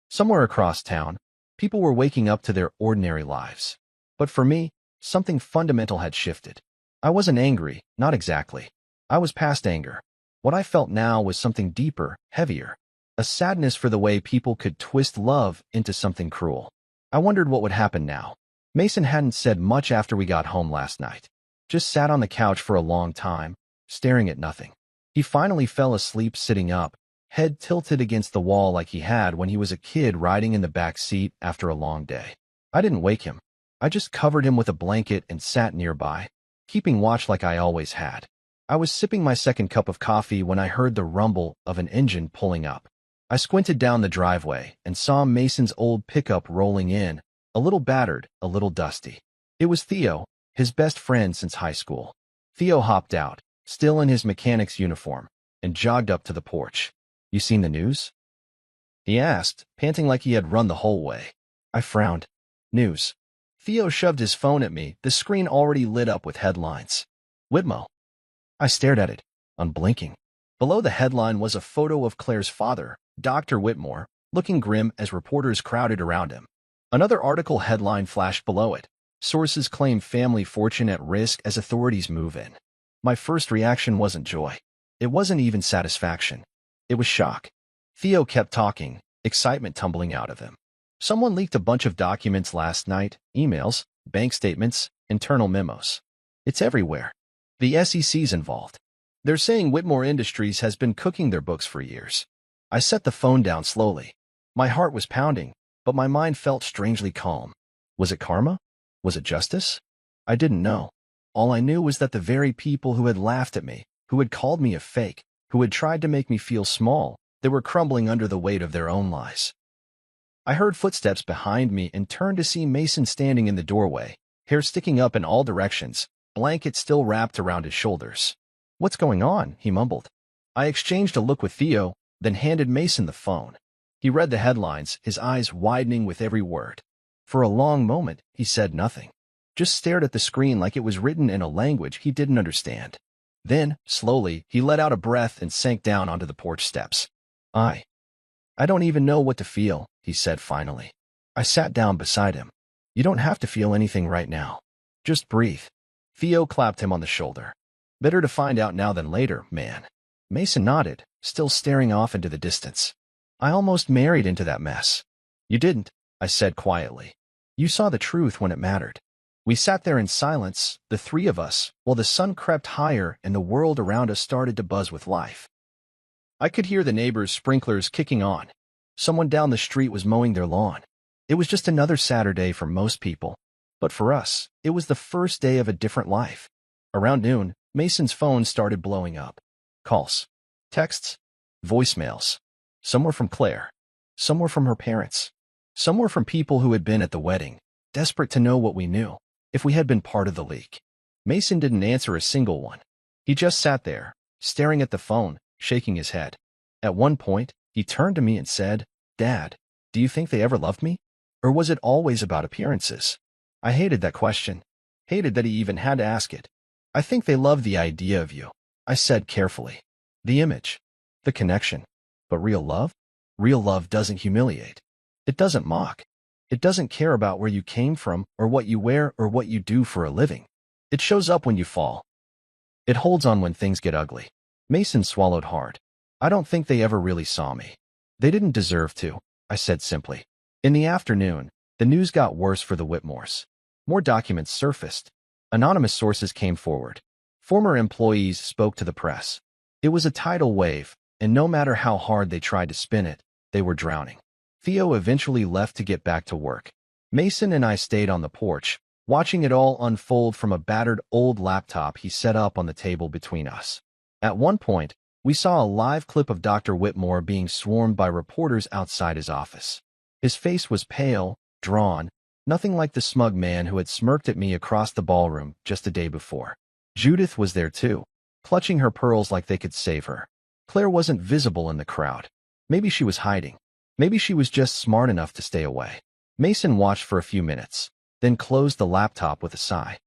Somewhere across town, people were waking up to their ordinary lives. But for me, something fundamental had shifted. I wasn't angry, not exactly. I was past anger. What I felt now was something deeper, heavier. A sadness for the way people could twist love into something cruel. I wondered what would happen now. Mason hadn't said much after we got home last night. Just sat on the couch for a long time, staring at nothing. He finally fell asleep sitting up, head tilted against the wall like he had when he was a kid riding in the back seat after a long day. I didn't wake him. I just covered him with a blanket and sat nearby, keeping watch like I always had. I was sipping my second cup of coffee when I heard the rumble of an engine pulling up. I squinted down the driveway and saw Mason's old pickup rolling in, a little battered, a little dusty. It was Theo, his best friend since high school. Theo hopped out, still in his mechanic's uniform, and jogged up to the porch. You seen the news? He asked, panting like he had run the whole way. I frowned. News. Theo shoved his phone at me, the screen already lit up with headlines. Whitmo. I stared at it, unblinking. Below the headline was a photo of Claire's father, Dr. Whitmore, looking grim as reporters crowded around him. Another article headline flashed below it. Sources claim family fortune at risk as authorities move in. My first reaction wasn't joy. It wasn't even satisfaction. It was shock. Theo kept talking, excitement tumbling out of him. Someone leaked a bunch of documents last night, emails, bank statements, internal memos. It's everywhere. The SEC's involved. They're saying Whitmore Industries has been cooking their books for years. I set the phone down slowly. My heart was pounding, but my mind felt strangely calm. Was it karma? Was it justice? I didn't know. All I knew was that the very people who had laughed at me, who had called me a fake, who had tried to make me feel small, they were crumbling under the weight of their own lies. I heard footsteps behind me and turned to see Mason standing in the doorway, hair sticking up in all directions, blanket still wrapped around his shoulders. What's going on? He mumbled. I exchanged a look with Theo, then handed Mason the phone. He read the headlines, his eyes widening with every word. For a long moment, he said nothing. Just stared at the screen like it was written in a language he didn't understand. Then, slowly, he let out a breath and sank down onto the porch steps. I don't even know what to feel, he said finally. I sat down beside him. You don't have to feel anything right now. Just breathe. Theo clapped him on the shoulder. Better to find out now than later, man. Mason nodded, still staring off into the distance. I almost married into that mess. You didn't, I said quietly. You saw the truth when it mattered. We sat there in silence, the three of us, while the sun crept higher and the world around us started to buzz with life. I could hear the neighbors' sprinklers kicking on. Someone down the street was mowing their lawn. It was just another Saturday for most people. But for us, it was the first day of a different life. Around noon, Mason's phone started blowing up. Calls, texts, voicemails. Some were from Claire. Some were from her parents. Some were from people who had been at the wedding, desperate to know what we knew, if we had been part of the leak. Mason didn't answer a single one. He just sat there, staring at the phone, shaking his head. At one point, he turned to me and said, "Dad, do you think they ever loved me? Or was it always about appearances?" I hated that question. Hated that he even had to ask it. "I think they love the idea of you," I said carefully. "The image. The connection. But real love? Real love doesn't humiliate. It doesn't mock. It doesn't care about where you came from or what you wear or what you do for a living. It shows up when you fall. It holds on when things get ugly." Mason swallowed hard. "I don't think they ever really saw me. They didn't deserve to," I said simply. In the afternoon, the news got worse for the Whitmores. More documents surfaced. Anonymous sources came forward. Former employees spoke to the press. It was a tidal wave, and no matter how hard they tried to spin it, they were drowning. Theo eventually left to get back to work. Mason and I stayed on the porch, watching it all unfold from a battered old laptop he set up on the table between us. At one point, we saw a live clip of Dr. Whitmore being swarmed by reporters outside his office. His face was pale, drawn, nothing like the smug man who had smirked at me across the ballroom just a day before. Judith was there too, clutching her pearls like they could save her. Claire wasn't visible in the crowd. Maybe she was hiding. Maybe she was just smart enough to stay away. Mason watched for a few minutes, then closed the laptop with a sigh.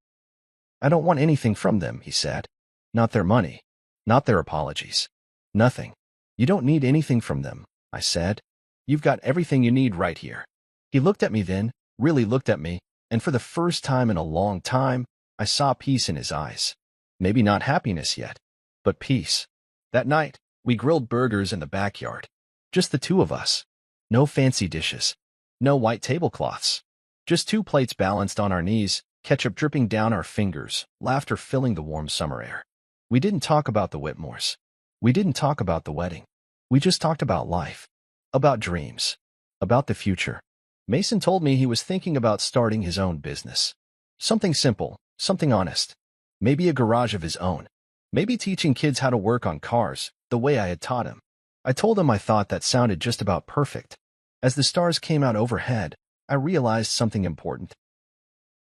"I don't want anything from them," he said. "Not their money. Not their apologies. Nothing." "You don't need anything from them," I said. "You've got everything you need right here." He looked at me then, really looked at me, and for the first time in a long time, I saw peace in his eyes. Maybe not happiness yet, but peace. That night, we grilled burgers in the backyard. Just the two of us. No fancy dishes. No white tablecloths. Just two plates balanced on our knees, ketchup dripping down our fingers, laughter filling the warm summer air. We didn't talk about the Whitmores. We didn't talk about the wedding. We just talked about life. About dreams. About the future. Mason told me he was thinking about starting his own business. Something simple, something honest. Maybe a garage of his own. Maybe teaching kids how to work on cars, the way I had taught him. I told him I thought that sounded just about perfect. As the stars came out overhead, I realized something important.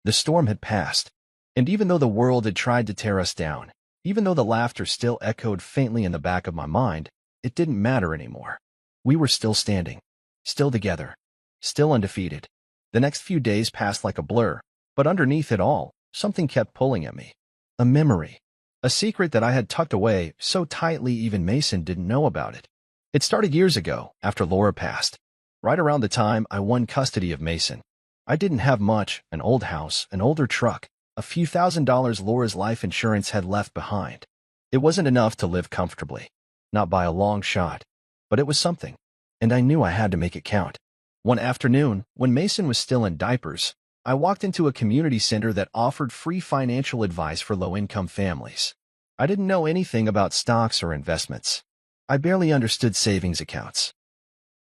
The storm had passed, and even though the world had tried to tear us down, even though the laughter still echoed faintly in the back of my mind, it didn't matter anymore. We were still standing, still together, still undefeated. The next few days passed like a blur, but underneath it all, something kept pulling at me. A memory. A secret that I had tucked away so tightly even Mason didn't know about it. It started years ago, after Laura passed. Right around the time I won custody of Mason. I didn't have much, an old house, an older truck, a few $1,000s Laura's life insurance had left behind. It wasn't enough to live comfortably. Not by a long shot. But it was something, and I knew I had to make it count. One afternoon, when Mason was still in diapers, I walked into a community center that offered free financial advice for low-income families. I didn't know anything about stocks or investments. I barely understood savings accounts.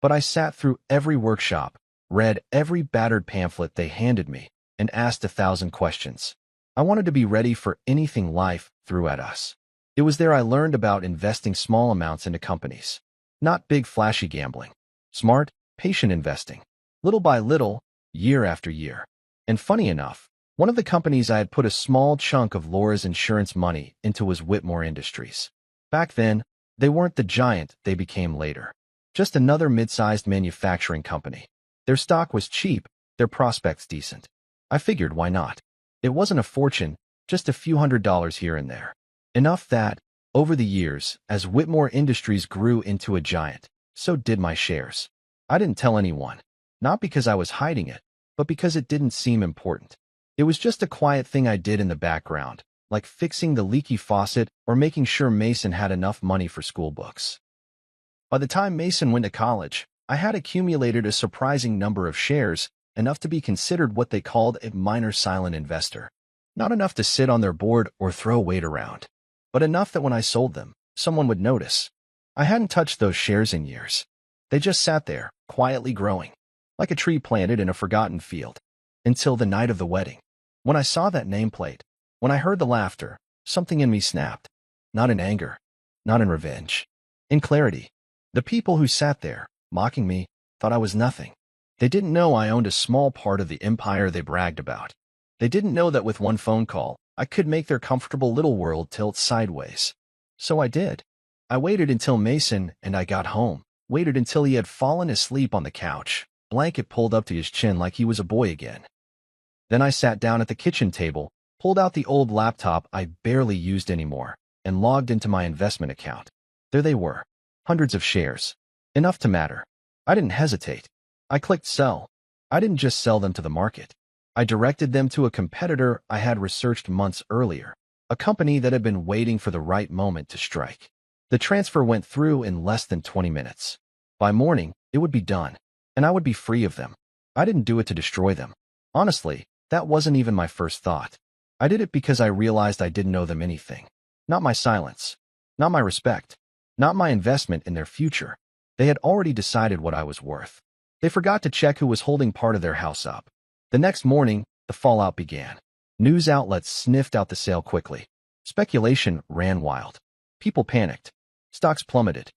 But I sat through every workshop, read every battered pamphlet they handed me, and asked 1,000 questions. I wanted to be ready for anything life threw at us. It was there I learned about investing small amounts into companies. Not big flashy gambling. Smart, patient investing. Little by little, year after year. And funny enough, one of the companies I had put a small chunk of Laura's insurance money into was Whitmore Industries. Back then, they weren't the giant they became later. Just another mid-sized manufacturing company. Their stock was cheap, their prospects decent. I figured why not? It wasn't a fortune, just a few $100s here and there. Enough that, over the years, as Whitmore Industries grew into a giant, so did my shares. I didn't tell anyone. Not because I was hiding it, but because it didn't seem important. It was just a quiet thing I did in the background, like fixing the leaky faucet or making sure Mason had enough money for school books. By the time Mason went to college, I had accumulated a surprising number of shares, enough to be considered what they called a minor silent investor. Not enough to sit on their board or throw weight around, but enough that when I sold them, someone would notice. I hadn't touched those shares in years. They just sat there, quietly growing, like a tree planted in a forgotten field, until the night of the wedding. When I saw that nameplate, when I heard the laughter, something in me snapped. Not in anger, not in revenge. In clarity. The people who sat there, mocking me, thought I was nothing. They didn't know I owned a small part of the empire they bragged about. They didn't know that with one phone call, I could make their comfortable little world tilt sideways. So I did. I waited until Mason and I got home, waited until he had fallen asleep on the couch, blanket pulled up to his chin like he was a boy again. Then I sat down at the kitchen table, pulled out the old laptop I barely used anymore, and logged into my investment account. There they were. Hundreds of shares. Enough to matter. I didn't hesitate. I clicked sell. I didn't just sell them to the market. I directed them to a competitor I had researched months earlier, a company that had been waiting for the right moment to strike. The transfer went through in less than 20 minutes. By morning, it would be done, and I would be free of them. I didn't do it to destroy them. Honestly, that wasn't even my first thought. I did it because I realized I didn't owe them anything. Not my silence. Not my respect. Not my investment in their future. They had already decided what I was worth. They forgot to check who was holding part of their house up. The next morning, the fallout began. News outlets sniffed out the sale quickly. Speculation ran wild. People panicked. Stocks plummeted.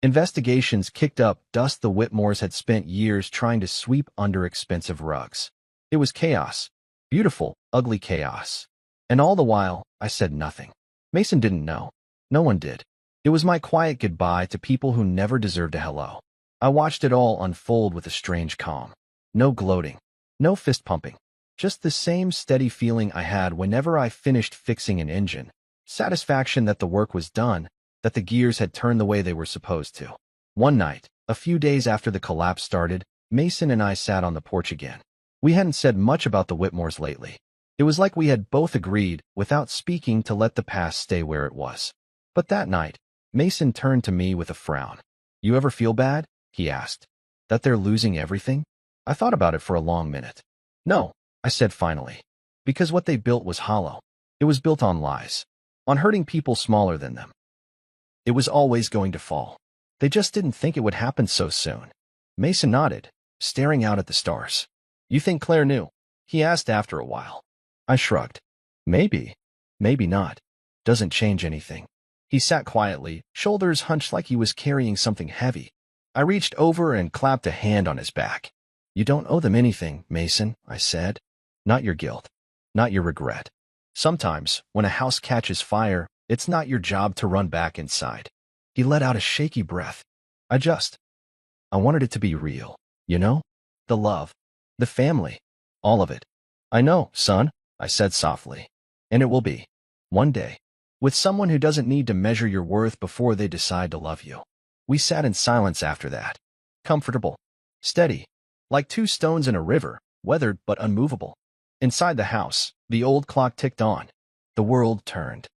Investigations kicked up dust the Whitmores had spent years trying to sweep under expensive rugs. It was chaos. Beautiful, ugly chaos. And all the while, I said nothing. Mason didn't know. No one did. It was my quiet goodbye to people who never deserved a hello. I watched it all unfold with a strange calm. No gloating. No fist-pumping. Just the same steady feeling I had whenever I finished fixing an engine. Satisfaction that the work was done, that the gears had turned the way they were supposed to. One night, a few days after the collapse started, Mason and I sat on the porch again. We hadn't said much about the Whitmores lately. It was like we had both agreed, without speaking, to let the past stay where it was. But that night, Mason turned to me with a frown. "You ever feel bad?" he asked. "That they're losing everything?" I thought about it for a long minute. "No," I said finally. "Because what they built was hollow. It was built on lies. On hurting people smaller than them. It was always going to fall. They just didn't think it would happen so soon." Mason nodded, staring out at the stars. "You think Claire knew?" he asked after a while. I shrugged. "Maybe. Maybe not. Doesn't change anything." He sat quietly, shoulders hunched like he was carrying something heavy. I reached over and clapped a hand on his back. "You don't owe them anything, Mason," I said. "Not your guilt. Not your regret. Sometimes, when a house catches fire, it's not your job to run back inside." He let out a shaky breath. I wanted it to be real, you know? The love. The family. All of it. "I know, son," I said softly. "And it will be. One day. With someone who doesn't need to measure your worth before they decide to love you." We sat in silence after that. Comfortable. Steady. Like two stones in a river, weathered but unmovable. Inside the house, the old clock ticked on. The world turned.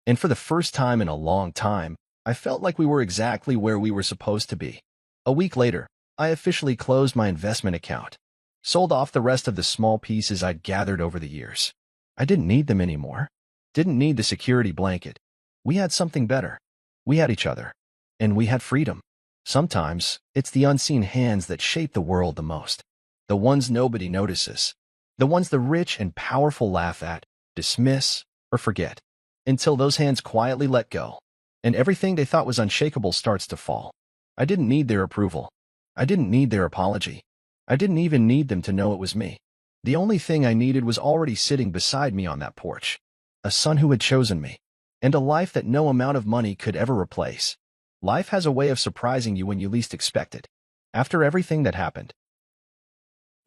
And for the first time in a long time, I felt like we were exactly where we were supposed to be. A week later, I officially closed my investment account. Sold off the rest of the small pieces I'd gathered over the years. I didn't need them anymore. Didn't need the security blanket. We had something better. We had each other. And we had freedom. Sometimes, it's the unseen hands that shape the world the most. The ones nobody notices. The ones the rich and powerful laugh at, dismiss, or forget. Until those hands quietly let go. And everything they thought was unshakable starts to fall. I didn't need their approval. I didn't need their apology. I didn't even need them to know it was me. The only thing I needed was already sitting beside me on that porch. A son who had chosen me. And a life that no amount of money could ever replace. Life has a way of surprising you when you least expect it. After everything that happened.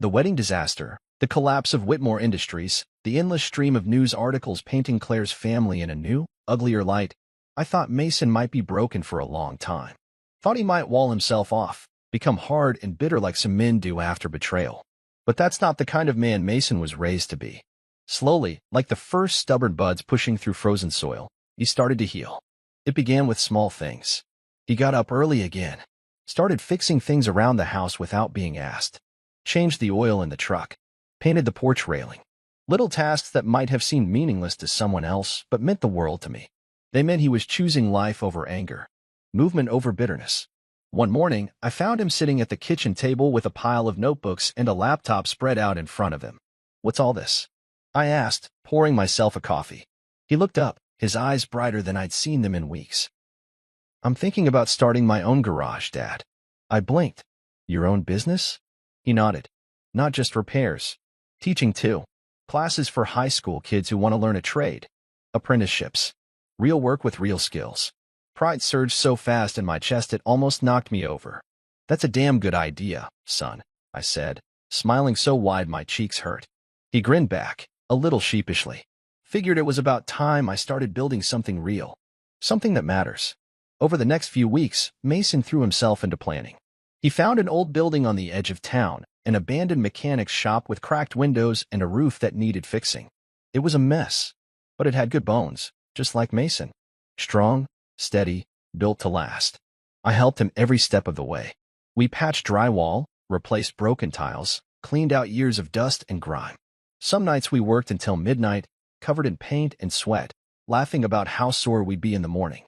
The wedding disaster, the collapse of Whitmore Industries, the endless stream of news articles painting Claire's family in a new, uglier light, I thought Mason might be broken for a long time. Thought he might wall himself off, become hard and bitter like some men do after betrayal. But that's not the kind of man Mason was raised to be. Slowly, like the first stubborn buds pushing through frozen soil, he started to heal. It began with small things. He got up early again. Started fixing things around the house without being asked. Changed the oil in the truck. Painted the porch railing. Little tasks that might have seemed meaningless to someone else, but meant the world to me. They meant he was choosing life over anger. Movement over bitterness. One morning, I found him sitting at the kitchen table with a pile of notebooks and a laptop spread out in front of him. "What's all this?" I asked, pouring myself a coffee. He looked up, his eyes brighter than I'd seen them in weeks. I'm thinking about starting my own garage, Dad. I blinked. Your own business? He nodded. Not just repairs. Teaching too. Classes for high school kids who want to learn a trade. Apprenticeships. Real work with real skills. Pride surged so fast in my chest it almost knocked me over. That's a damn good idea, son, I said, smiling so wide my cheeks hurt. He grinned back, a little sheepishly. Figured it was about time I started building something real. Something that matters. Over the next few weeks, Mason threw himself into planning. He found an old building on the edge of town, an abandoned mechanic's shop with cracked windows and a roof that needed fixing. It was a mess, but it had good bones, just like Mason. Strong, steady, built to last. I helped him every step of the way. We patched drywall, replaced broken tiles, cleaned out years of dust and grime. Some nights we worked until midnight, covered in paint and sweat, laughing about how sore we'd be in the morning.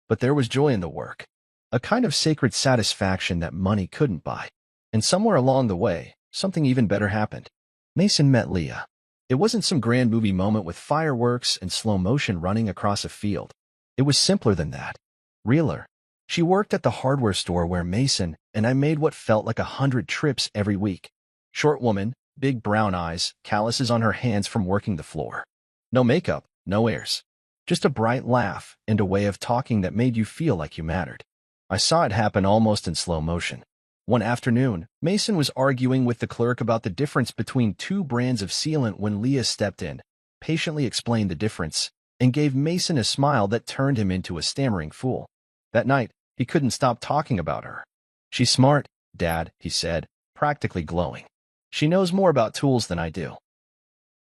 But there was joy in the work, a kind of sacred satisfaction that money couldn't buy. And somewhere along the way, something even better happened. Mason met Leah. It wasn't some grand movie moment with fireworks and slow motion running across a field. It was simpler than that. Realer. She worked at the hardware store where Mason and I made what felt like 100 trips every week. Short woman, big brown eyes, calluses on her hands from working the floor. No makeup, no airs. Just a bright laugh and a way of talking that made you feel like you mattered. I saw it happen almost in slow motion. One afternoon, Mason was arguing with the clerk about the difference between two brands of sealant when Leah stepped in, patiently explained the difference, and gave Mason a smile that turned him into a stammering fool. That night, he couldn't stop talking about her. She's smart, Dad, he said, practically glowing. She knows more about tools than I do.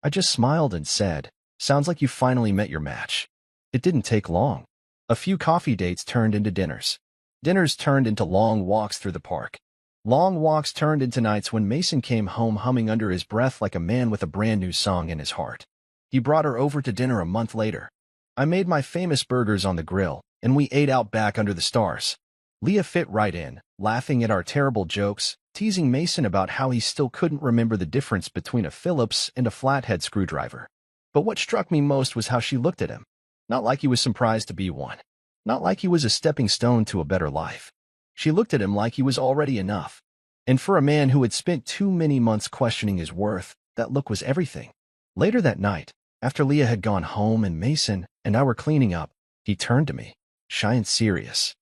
I just smiled and said, sounds like you finally met your match. It didn't take long. A few coffee dates turned into dinners. Dinners turned into long walks through the park. Long walks turned into nights when Mason came home humming under his breath like a man with a brand new song in his heart. He brought her over to dinner a month later. I made my famous burgers on the grill, and we ate out back under the stars. Leah fit right in, laughing at our terrible jokes, teasing Mason about how he still couldn't remember the difference between a Phillips and a flathead screwdriver. But what struck me most was how she looked at him. Not like he was surprised to be one. Not like he was a stepping stone to a better life. She looked at him like he was already enough. And for a man who had spent too many months questioning his worth, that look was everything. Later that night, after Leah had gone home and Mason and I were cleaning up, he turned to me, shy and serious.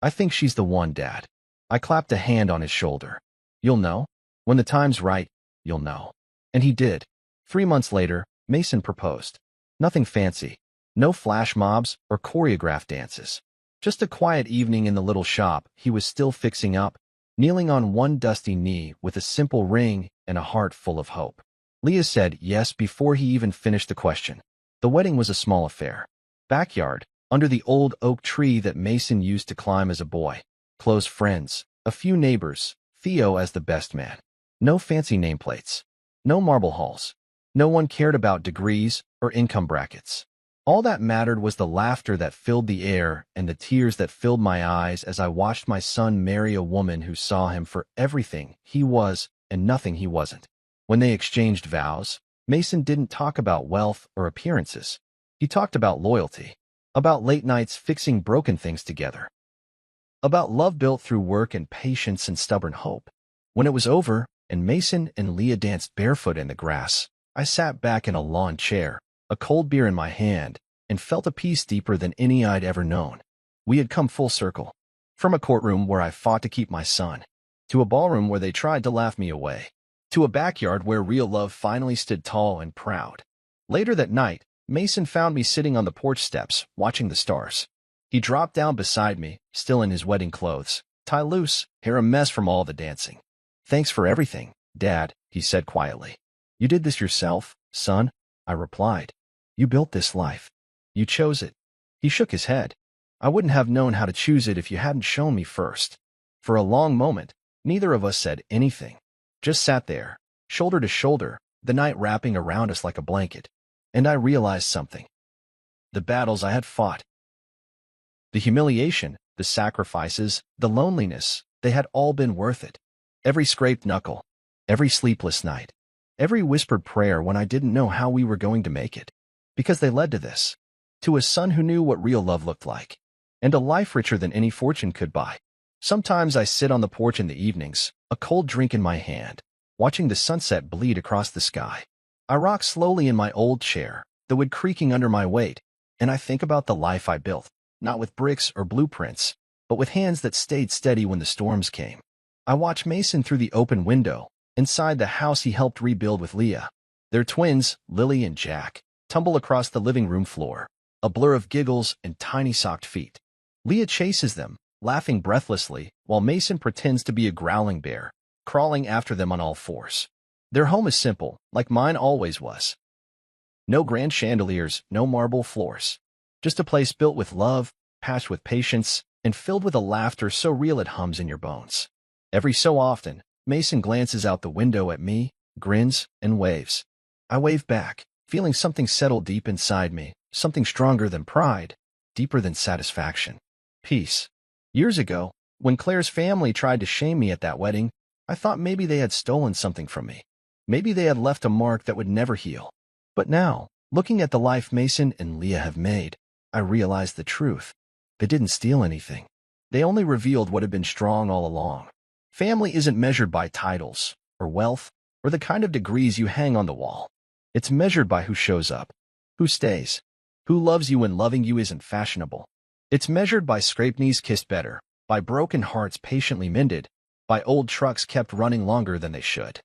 I think she's the one, Dad. I clapped a hand on his shoulder. You'll know. When the time's right, you'll know. And he did. 3 months later, Mason proposed. Nothing fancy. No flash mobs or choreographed dances. Just a quiet evening in the little shop he was still fixing up, kneeling on one dusty knee with a simple ring and a heart full of hope. Leah said yes before he even finished the question. The wedding was a small affair. Backyard, under the old oak tree that Mason used to climb as a boy. Close friends, a few neighbors, Theo as the best man. No fancy nameplates. No marble halls. No one cared about degrees or income brackets. All that mattered was the laughter that filled the air and the tears that filled my eyes as I watched my son marry a woman who saw him for everything he was and nothing he wasn't. When they exchanged vows, Mason didn't talk about wealth or appearances. He talked about loyalty, about late nights fixing broken things together, about love built through work and patience and stubborn hope. When it was over and Mason and Leah danced barefoot in the grass, I sat back in a lawn chair, a cold beer in my hand, and felt a peace deeper than any I'd ever known. We had come full circle. From a courtroom where I fought to keep my son, to a ballroom where they tried to laugh me away, to a backyard where real love finally stood tall and proud. Later that night, Mason found me sitting on the porch steps, watching the stars. He dropped down beside me, still in his wedding clothes, tie loose, hair a mess from all the dancing. Thanks for everything, Dad, he said quietly. You did this yourself, son, I replied. You built this life. You chose it. He shook his head. I wouldn't have known how to choose it if you hadn't shown me first. For a long moment, neither of us said anything. Just sat there, shoulder to shoulder, the night wrapping around us like a blanket. And I realized something. The battles I had fought, the humiliation, the sacrifices, the loneliness, they had all been worth it. Every scraped knuckle, every sleepless night, every whispered prayer when I didn't know how we were going to make it. Because they led to this. To a son who knew what real love looked like. and a life richer than any fortune could buy. Sometimes I sit on the porch in the evenings, a cold drink in my hand, watching the sunset bleed across the sky. I rock slowly in my old chair, the wood creaking under my weight, and I think about the life I built, not with bricks or blueprints, but with hands that stayed steady when the storms came. I watch Mason through the open window, inside the house he helped rebuild with Leah. Their twins, Lily and Jack, tumble across the living room floor, a blur of giggles and tiny socked feet. Leah chases them, laughing breathlessly, while Mason pretends to be a growling bear, crawling after them on all fours. Their home is simple, like mine always was. No grand chandeliers, no marble floors. Just a place built with love, patched with patience, and filled with a laughter so real it hums in your bones. Every so often, Mason glances out the window at me, grins, and waves. I wave back, feeling something settle deep inside me, something stronger than pride, deeper than satisfaction. Peace. Years ago, when Claire's family tried to shame me at that wedding, I thought maybe they had stolen something from me. Maybe they had left a mark that would never heal. But now, looking at the life Mason and Leah have made, I realize the truth. They didn't steal anything. They only revealed what had been strong all along. Family isn't measured by titles, or wealth, or the kind of degrees you hang on the wall. It's measured by who shows up, who stays, who loves you when loving you isn't fashionable. It's measured by scraped knees kissed better, by broken hearts patiently mended, by old trucks kept running longer than they should.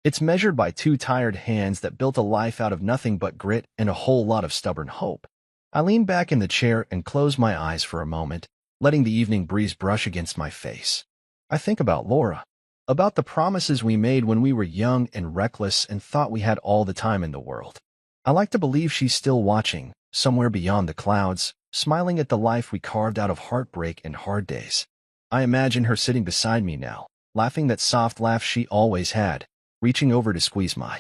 It's measured by two tired hands that built a life out of nothing but grit and a whole lot of stubborn hope. I lean back in the chair and close my eyes for a moment, letting the evening breeze brush against my face. I think about Laura, about the promises we made when we were young and reckless and thought we had all the time in the world. I like to believe she's still watching, somewhere beyond the clouds, smiling at the life we carved out of heartbreak and hard days. I imagine her sitting beside me now, laughing that soft laugh she always had, reaching over to squeeze my.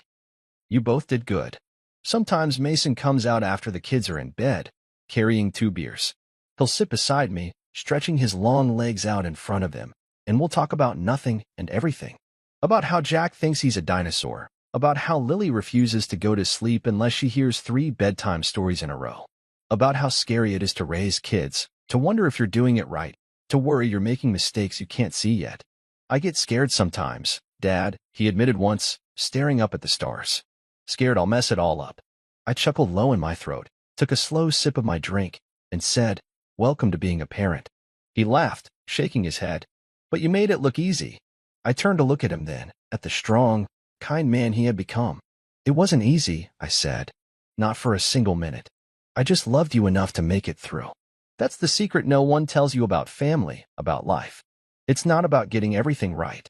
You both did good. Sometimes Mason comes out after the kids are in bed, carrying 2 beers. He'll sit beside me, stretching his long legs out in front of him, and we'll talk about nothing and everything. About how Jack thinks he's a dinosaur, about how Lily refuses to go to sleep unless she hears 3 bedtime stories in a row, about how scary it is to raise kids, to wonder if you're doing it right, to worry you're making mistakes you can't see yet. I get scared sometimes, Dad, he admitted once, staring up at the stars. Scared I'll mess it all up. I chuckled low in my throat, took a slow sip of my drink, and said, "Welcome to being a parent." He laughed, shaking his head. "But you made it look easy." I turned to look at him then, at the strong, kind man he had become. "It wasn't easy," I said. "Not for a single minute. I just loved you enough to make it through." That's the secret no one tells you about family, about life. It's not about getting everything right.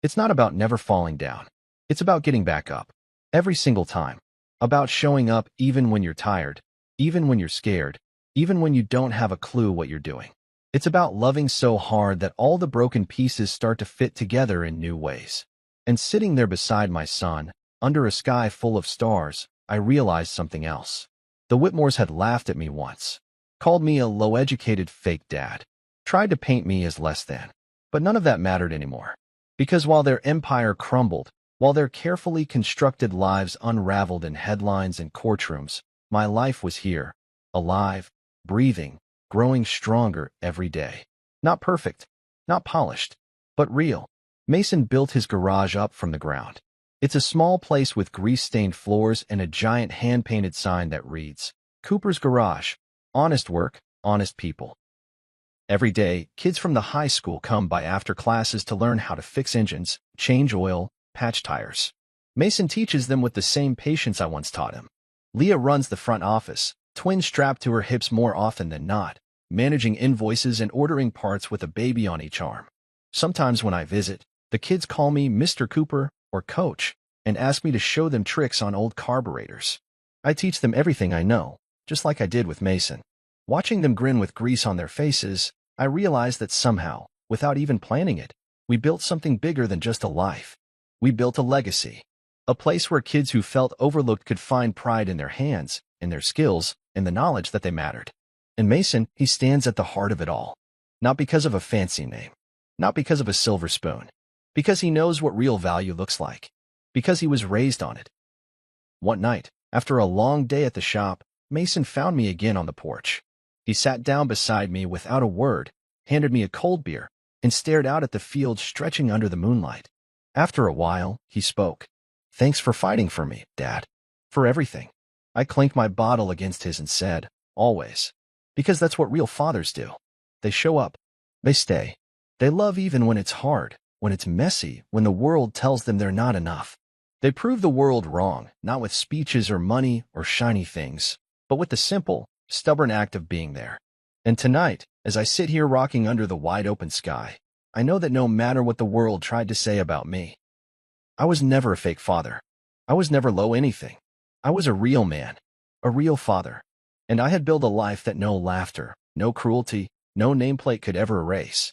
It's not about never falling down. It's about getting back up. Every single time. About showing up even when you're tired, even when you're scared, even when you don't have a clue what you're doing. It's about loving so hard that all the broken pieces start to fit together in new ways. And sitting there beside my son, under a sky full of stars, I realized something else. The Whitmores had laughed at me once, called me a low-educated fake dad, tried to paint me as less than. But none of that mattered anymore. Because while their empire crumbled, while their carefully constructed lives unraveled in headlines and courtrooms, my life was here, alive, breathing, growing stronger every day. Not perfect, not polished, but real. Mason built his garage up from the ground. It's a small place with grease-stained floors and a giant hand-painted sign that reads, "Cooper's Garage. Honest work, honest people." Every day, kids from the high school come by after classes to learn how to fix engines, change oil, patch tires. Mason teaches them with the same patience I once taught him. Leah runs the front office, twins strapped to her hips more often than not, managing invoices and ordering parts with a baby on each arm. Sometimes when I visit, the kids call me Mr. Cooper or Coach and ask me to show them tricks on old carburetors. I teach them everything I know, just like I did with Mason. Watching them grin with grease on their faces, I realized that somehow, without even planning it, we built something bigger than just a life. We built a legacy. A place where kids who felt overlooked could find pride in their hands, in their skills, in the knowledge that they mattered. And Mason, he stands at the heart of it all. Not because of a fancy name. Not because of a silver spoon. Because he knows what real value looks like. Because he was raised on it. One night, after a long day at the shop, Mason found me again on the porch. He sat down beside me without a word, handed me a cold beer, and stared out at the field stretching under the moonlight. After a while, he spoke. "Thanks for fighting for me, Dad. For everything." I clinked my bottle against his and said, "Always." Because that's what real fathers do. They show up. They stay. They love even when it's hard, when it's messy, when the world tells them they're not enough. They prove the world wrong, not with speeches or money or shiny things, but with the simple, stubborn act of being there. And tonight, as I sit here rocking under the wide-open sky, I know that no matter what the world tried to say about me, I was never a fake father. I was never low anything. I was a real man, a real father. And I had built a life that no laughter, no cruelty, no nameplate could ever erase.